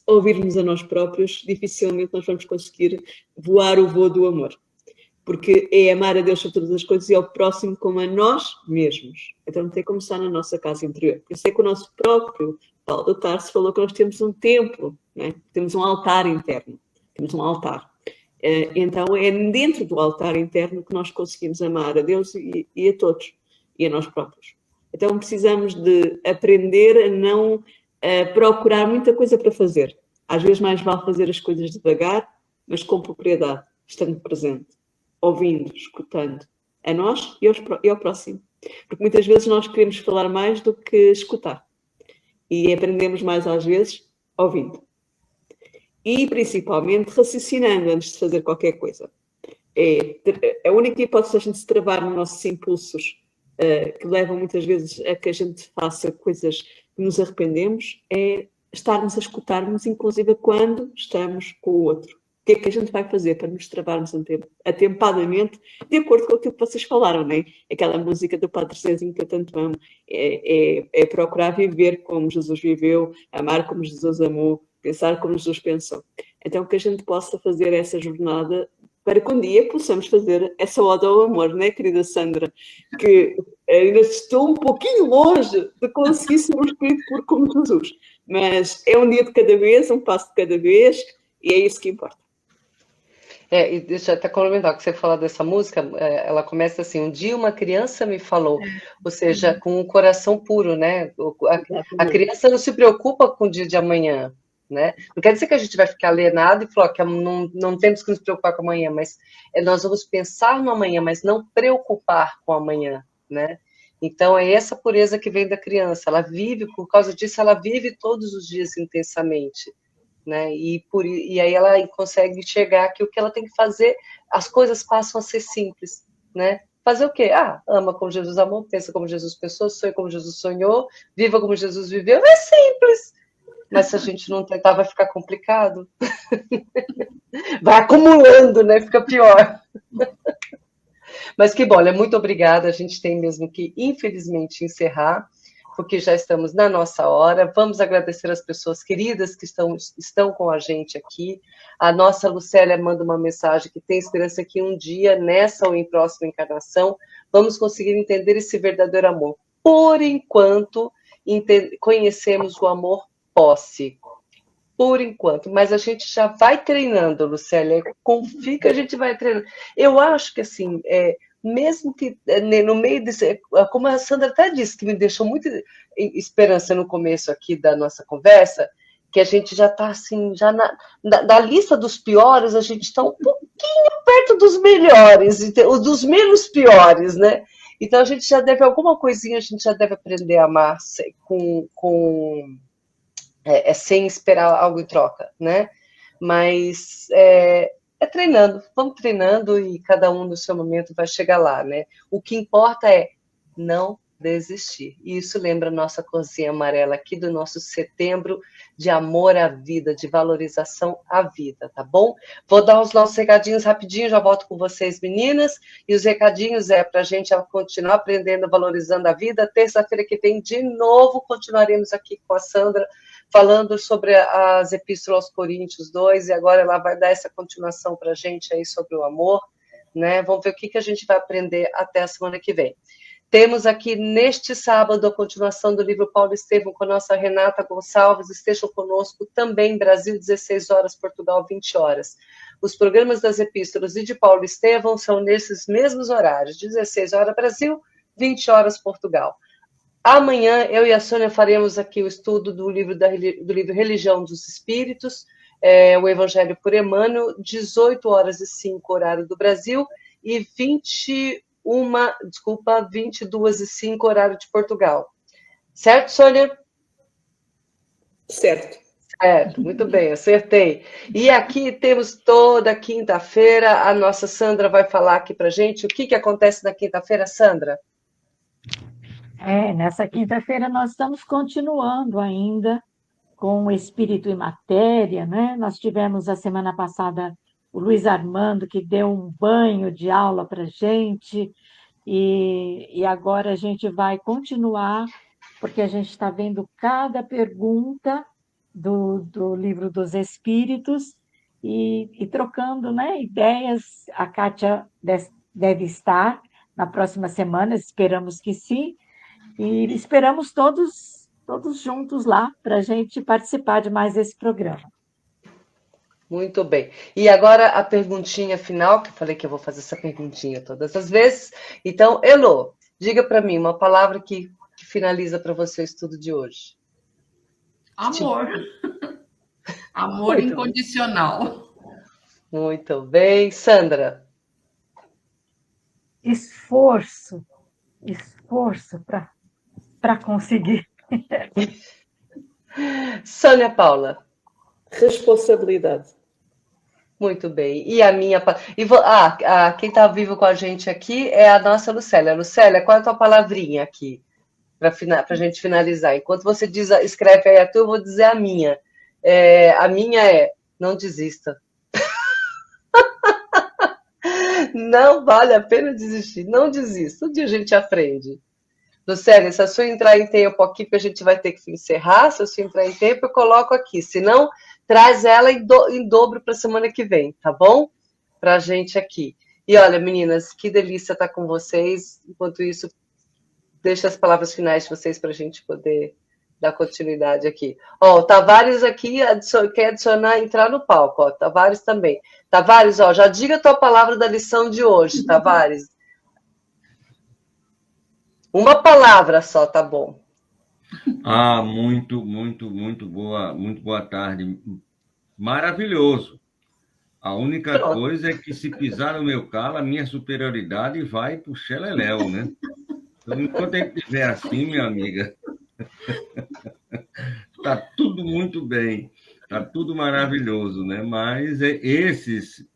ouvirmos a nós próprios, dificilmente nós vamos conseguir voar o voo do amor. Porque é amar a Deus sobre todas as coisas e ao próximo como a nós mesmos. Então tem que começar na nossa casa interior. Por isso é que o nosso próprio Paulo de Tarso falou que nós temos um templo, né? Temos um altar interno. Temos um altar. Então é dentro do altar interno que nós conseguimos amar a Deus e a todos, e a nós próprios. Então precisamos de aprender a não procurar muita coisa para fazer. Às vezes mais vale fazer as coisas devagar, mas com propriedade, estando presente, ouvindo, escutando a nós e ao próximo. Porque muitas vezes nós queremos falar mais do que escutar. E aprendemos mais às vezes ouvindo. E principalmente raciocinando antes de fazer qualquer coisa. A única hipótese de a gente se travar nos nossos impulsos, que levam muitas vezes a que a gente faça coisas que nos arrependemos, é estarmos a escutarmos, inclusive quando estamos com o outro. O que é que a gente vai fazer para nos travarmos atempadamente, de acordo com aquilo que vocês falaram, não é? Aquela música do Padre Zezinho que eu tanto amo, é procurar viver como Jesus viveu, amar como Jesus amou, pensar como Jesus pensou. Então que a gente possa fazer essa jornada para que um dia possamos fazer essa ode ao amor, não é, querida Sandra? Que ainda estou um pouquinho longe de conseguir ser um espírito puro como Jesus. Mas é um dia de cada vez, um passo de cada vez, e é isso que importa. E deixa eu até complementar, que você falou dessa música, ela começa assim, um dia uma criança me falou, ou seja, com um coração puro, né? A criança não se preocupa com o dia de amanhã, né? Não quer dizer que a gente vai ficar alienado e falar que não temos que nos preocupar com amanhã, mas nós vamos pensar no amanhã, mas não preocupar com amanhã, né? Então é essa pureza que vem da criança, ela vive, por causa disso, ela vive todos os dias intensamente, né? E aí ela consegue enxergar que o que ela tem que fazer, as coisas passam a ser simples, né? Fazer o quê? Ama como Jesus amou, pensa como Jesus pensou, sonha como Jesus sonhou, viva como Jesus viveu, é simples. Mas se a gente não tentar, vai ficar complicado. Vai acumulando, né? Fica pior. Mas que bom, olha, muito obrigada. A gente tem mesmo que, infelizmente, encerrar, porque já estamos na nossa hora. Vamos agradecer as pessoas queridas que estão com a gente aqui. A nossa Lucélia manda uma mensagem que tem esperança que um dia, nessa ou em próxima encarnação, vamos conseguir entender esse verdadeiro amor. Por enquanto, conhecemos o amor posse. Por enquanto, mas a gente já vai treinando, Lucélia. Confia que a gente vai treinando. Eu acho que, assim, mesmo que no meio desse, como a Sandra até disse, que me deixou muita esperança no começo aqui da nossa conversa, que a gente já está assim, já da lista dos piores, a gente está um pouquinho perto dos melhores, dos menos piores, né? Então a gente já deve, alguma coisinha, a gente já deve aprender a amar sem esperar algo em troca, né? Mas treinando, vamos treinando e cada um no seu momento vai chegar lá, né? O que importa é não desistir. E isso lembra a nossa corzinha amarela aqui do nosso setembro de amor à vida, de valorização à vida, tá bom? Vou dar os nossos recadinhos rapidinho, já volto com vocês, meninas. E os recadinhos para a gente continuar aprendendo, valorizando a vida. Terça-feira que vem, de novo, continuaremos aqui com a Sandra, falando sobre as Epístolas aos Coríntios 2, e agora ela vai dar essa continuação para a gente aí sobre o amor, né? Vamos ver o que a gente vai aprender até a semana que vem. Temos aqui, neste sábado, a continuação do livro Paulo Estevão com a nossa Renata Gonçalves. Estejam conosco também, Brasil, 16 horas, Portugal, 20 horas. Os programas das Epístolas e de Paulo Estevão são nesses mesmos horários, 16 horas Brasil, 20 horas Portugal. Amanhã, eu e a Sônia faremos aqui o estudo do livro Religião dos Espíritos, o Evangelho por Emmanuel, 18 horas e 5, horário do Brasil, e 22 e 5, horário de Portugal. Certo, Sônia? Certo. Certo, muito bem, acertei. E aqui temos toda quinta-feira, a nossa Sandra vai falar aqui pra gente o que acontece na quinta-feira, Sandra? Nessa quinta-feira nós estamos continuando ainda com o Espírito e Matéria, né? Nós tivemos a semana passada o Luiz Armando, que deu um banho de aula para a gente, e agora a gente vai continuar, porque a gente está vendo cada pergunta do Livro dos Espíritos e trocando, né, ideias. A Kátia deve estar na próxima semana, esperamos que sim, e esperamos todos juntos lá para a gente participar de mais esse programa. Muito bem. E agora a perguntinha final, que eu falei que eu vou fazer essa perguntinha todas as vezes. Então, Elô, diga para mim uma palavra que finaliza para você o estudo de hoje. Amor. Amor Muito bem. incondicional. Muito bem. Sandra, Esforço, esforço para conseguir. Sônia Paula. Responsabilidade. Muito bem. E a minha. Quem está vivo com a gente aqui é a nossa Lucélia. Lucélia, qual é a tua palavrinha aqui? Para a gente finalizar. Enquanto você escreve aí a tua, eu vou dizer a minha. A minha é: não desista. Não vale a pena desistir. Não desista. Um dia a gente aprende. Lucélia, se a sua entrar em tempo aqui, porque a gente vai ter que encerrar, se a sua entrar em tempo, eu coloco aqui. Se não, traz ela em dobro para a semana que vem, tá bom? Para a gente aqui. E olha, meninas, que delícia estar com vocês. Enquanto isso, deixa as palavras finais de vocês para a gente poder dar continuidade aqui. Ó, o Tavares aqui quer adicionar, entrar no palco. Ó, Tavares também. Tavares, ó, já diga a tua palavra da lição de hoje, Tavares. Uma palavra só, tá bom. Muito boa tarde. Maravilhoso. A única Pronto. coisa é que se pisar no meu calo, a minha superioridade vai pro xeleléu, né? Então, enquanto ele estiver assim, minha amiga, tá tudo muito bem, tá tudo maravilhoso, né? Mas esses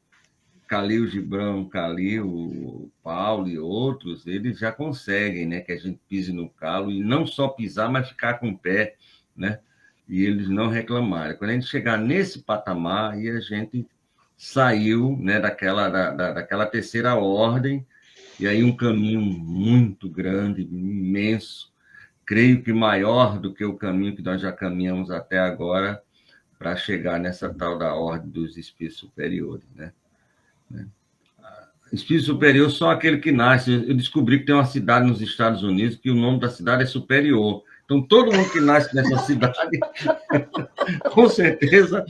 Khalil Gibran, Khalil, Paulo e outros, eles já conseguem, né, que a gente pise no calo e não só pisar, mas ficar com o pé, né? E eles não reclamarem. Quando a gente chegar nesse patamar, aí a gente saiu, né, daquela terceira ordem, e aí um caminho muito grande, imenso, creio que maior do que o caminho que nós já caminhamos até agora para chegar nessa tal da ordem dos espíritos superiores, né? Espírito superior só aquele que nasce. Eu descobri que tem uma cidade nos Estados Unidos que o nome da cidade é Superior. Então, todo mundo que nasce nessa cidade, com certeza,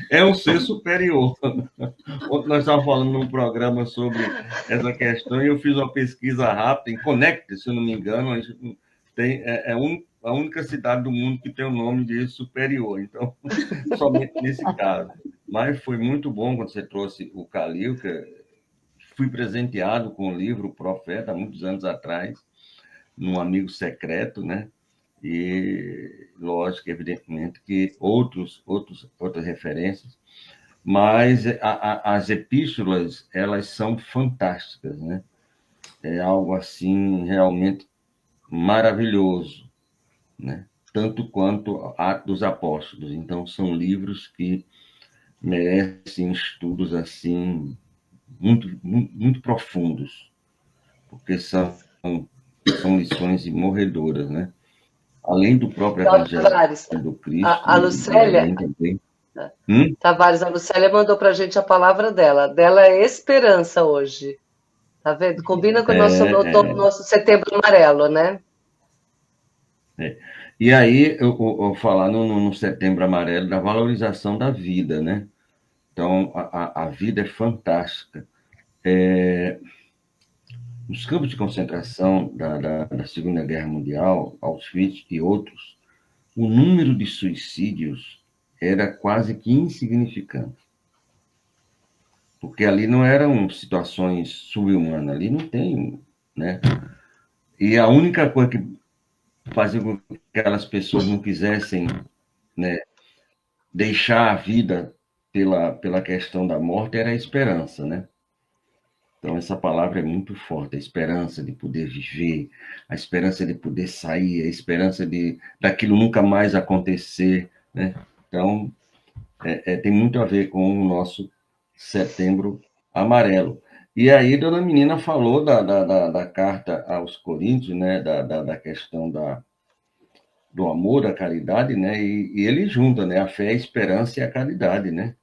é um ser superior. Ontem nós estávamos falando num programa sobre essa questão e eu fiz uma pesquisa rápida em Connecticut, se eu não me engano, a gente tem, a única cidade do mundo que tem o nome de superior. Então, somente nesse caso. Mas foi muito bom quando você trouxe o Khalil, que fui presenteado com o livro O Profeta, há muitos anos atrás, num amigo secreto, né? E, lógico, evidentemente, que outras referências, mas as epístolas, elas são fantásticas, né? É algo, assim, realmente maravilhoso, né? Tanto quanto Atos dos Apóstolos. Então, são livros que merecem estudos, assim, muito profundos, porque são lições imorredoras, né? Além do próprio Tavares, Evangelho do Cristo, a Lucélia, também. Tavares, a Lucélia mandou para a gente a palavra dela. Dela é esperança hoje. Tá vendo? Combina com o nosso Setembro Amarelo, né? E aí, eu falar no Setembro Amarelo da valorização da vida, né? Então, a vida é fantástica. Nos campos de concentração da Segunda Guerra Mundial, Auschwitz e outros, o número de suicídios era quase que insignificante. Porque ali não eram situações subhumanas, ali não tem, né? E a única coisa que fazia com que aquelas pessoas não quisessem, né, deixar a vida pela questão da morte era a esperança, né? Então, essa palavra é muito forte, a esperança de poder viver, a esperança de poder sair, a esperança daquilo nunca mais acontecer, né? Então, tem muito a ver com o nosso Setembro Amarelo. E aí, dona Menina falou da carta aos Coríntios, né? Da questão do amor, da caridade, né? E ele junta, né? A fé, a esperança e a caridade, né?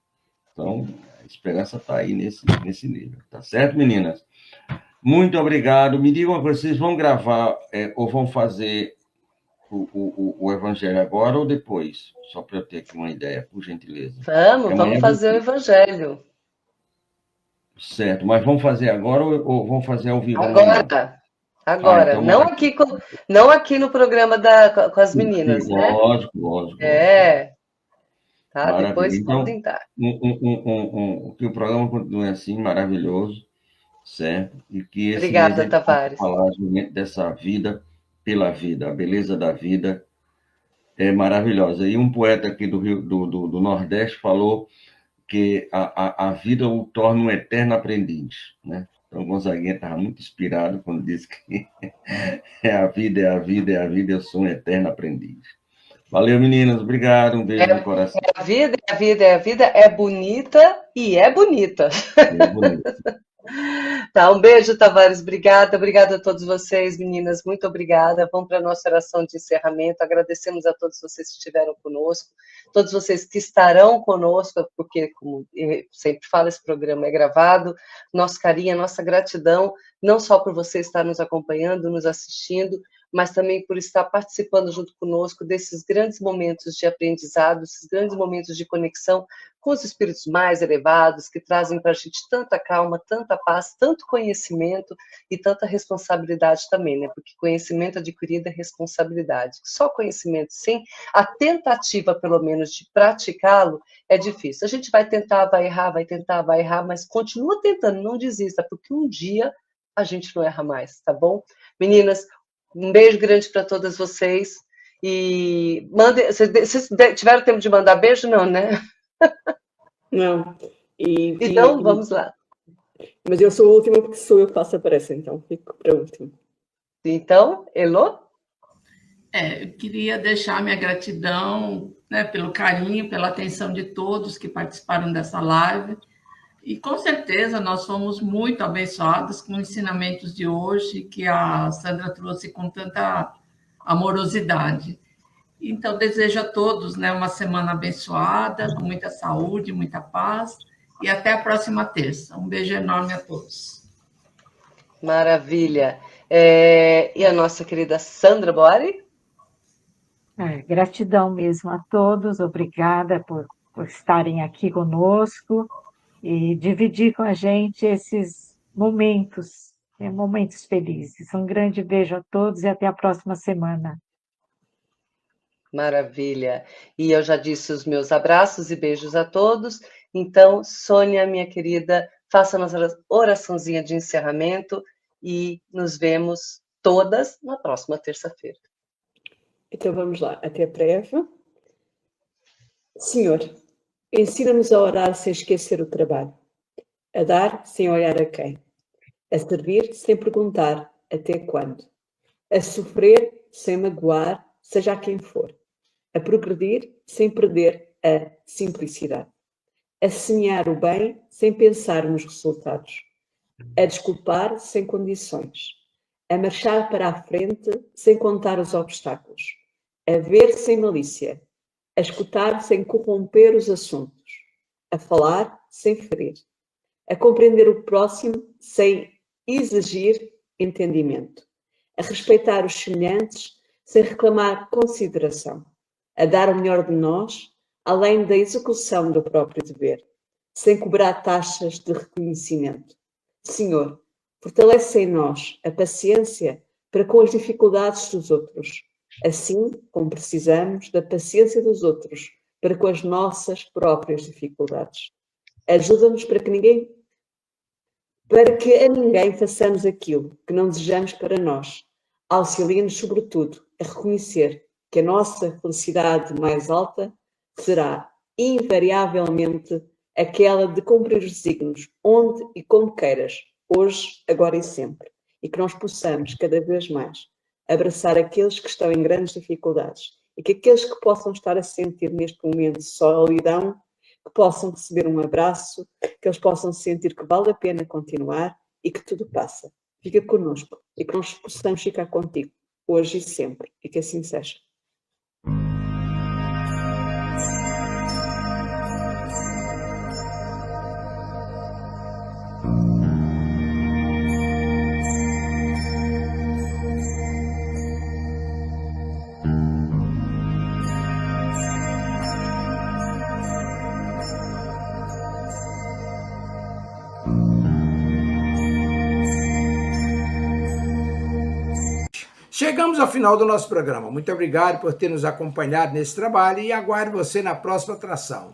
Então, a esperança está aí nesse nível. Tá certo, meninas? Muito obrigado. Me digam uma coisa, vocês vão gravar ou vão fazer o Evangelho agora ou depois? Só para eu ter aqui uma ideia, por gentileza. Vamos fazer o Evangelho. Certo, mas vamos fazer agora ou vamos fazer ao vivo amanhã? Agora. Então, Não aqui no programa com as meninas, né? Lógico. Tá? Maravilha. Depois Então, vamos tentar. que o programa continue assim, maravilhoso, certo? E que esse Obrigada, mês Tavares. falar dessa vida pela vida, a beleza da vida é maravilhosa. E um poeta aqui do Nordeste falou que a vida o torna um eterno aprendiz, né? Então, Gonzaguinha estava muito inspirado quando disse que é a vida, eu sou um eterno aprendiz. Valeu, meninas, obrigado, um beijo no coração. A vida é bonita e é bonita. É bonito. Tá, um beijo, Tavares, obrigada a todos vocês, meninas, muito obrigada. Vamos para a nossa oração de encerramento. Agradecemos a todos vocês que estiveram conosco, todos vocês que estarão conosco, porque, como eu sempre falo, esse programa é gravado. Nosso carinho, nossa gratidão, não só por você estar nos acompanhando, nos assistindo, mas também por estar participando junto conosco desses grandes momentos de aprendizado, esses grandes momentos de conexão com os espíritos mais elevados, que trazem para a gente tanta calma, tanta paz, tanto conhecimento e tanta responsabilidade também, né? Porque conhecimento adquirido é responsabilidade. Só conhecimento sem a tentativa, pelo menos, de praticá-lo, é difícil. A gente vai tentar, vai errar, mas continua tentando, não desista, porque um dia a gente não erra mais, tá bom? Meninas, um beijo grande para todas vocês. E vocês tiveram tempo de mandar beijo? Não, né? Não. Então, vamos lá. Mas eu sou a última porque sou eu que faço a pressa, então fico para a última. Então, Elô? Eu queria deixar minha gratidão, né, pelo carinho, pela atenção de todos que participaram dessa live. E, com certeza, nós fomos muito abençoados com os ensinamentos de hoje, que a Sandra trouxe com tanta amorosidade. Então, desejo a todos, né, uma semana abençoada, com muita saúde, muita paz, e até a próxima terça. Um beijo enorme a todos. Maravilha. E a nossa querida Sandra Boari? Gratidão mesmo a todos, obrigada por estarem aqui conosco e dividir com a gente esses momentos felizes. Um grande beijo a todos e até a próxima semana. Maravilha. E eu já disse os meus abraços e beijos a todos. Então, Sônia, minha querida, faça a nossa oraçãozinha de encerramento e nos vemos todas na próxima terça-feira. Então vamos lá, até breve. Senhor, ensina-nos a orar sem esquecer o trabalho, a dar sem olhar a quem, a servir sem perguntar até quando, a sofrer sem magoar, seja a quem for, a progredir sem perder a simplicidade, a semear o bem sem pensar nos resultados, a desculpar sem condições, a marchar para a frente sem contar os obstáculos, a ver sem malícia, a escutar sem corromper os assuntos, a falar sem ferir, a compreender o próximo sem exigir entendimento, a respeitar os semelhantes sem reclamar consideração, a dar o melhor de nós, além da execução do próprio dever, sem cobrar taxas de reconhecimento. Senhor, fortalece em nós a paciência para com as dificuldades dos outros, assim como precisamos da paciência dos outros para com as nossas próprias dificuldades. Ajuda-nos para que a ninguém façamos aquilo que não desejamos para nós. Auxilia-nos, sobretudo, a reconhecer que a nossa felicidade mais alta será invariavelmente aquela de cumprir os desígnios, onde e como queiras, hoje, agora e sempre, e que nós possamos, cada vez mais, abraçar aqueles que estão em grandes dificuldades e que aqueles que possam estar a sentir neste momento solidão, que possam receber um abraço, que eles possam sentir que vale a pena continuar e que tudo passa. Fica connosco e que nós possamos ficar contigo, hoje e sempre, e que assim seja. Chegamos ao final do nosso programa. Muito obrigado por ter nos acompanhado nesse trabalho e aguardo você na próxima atração.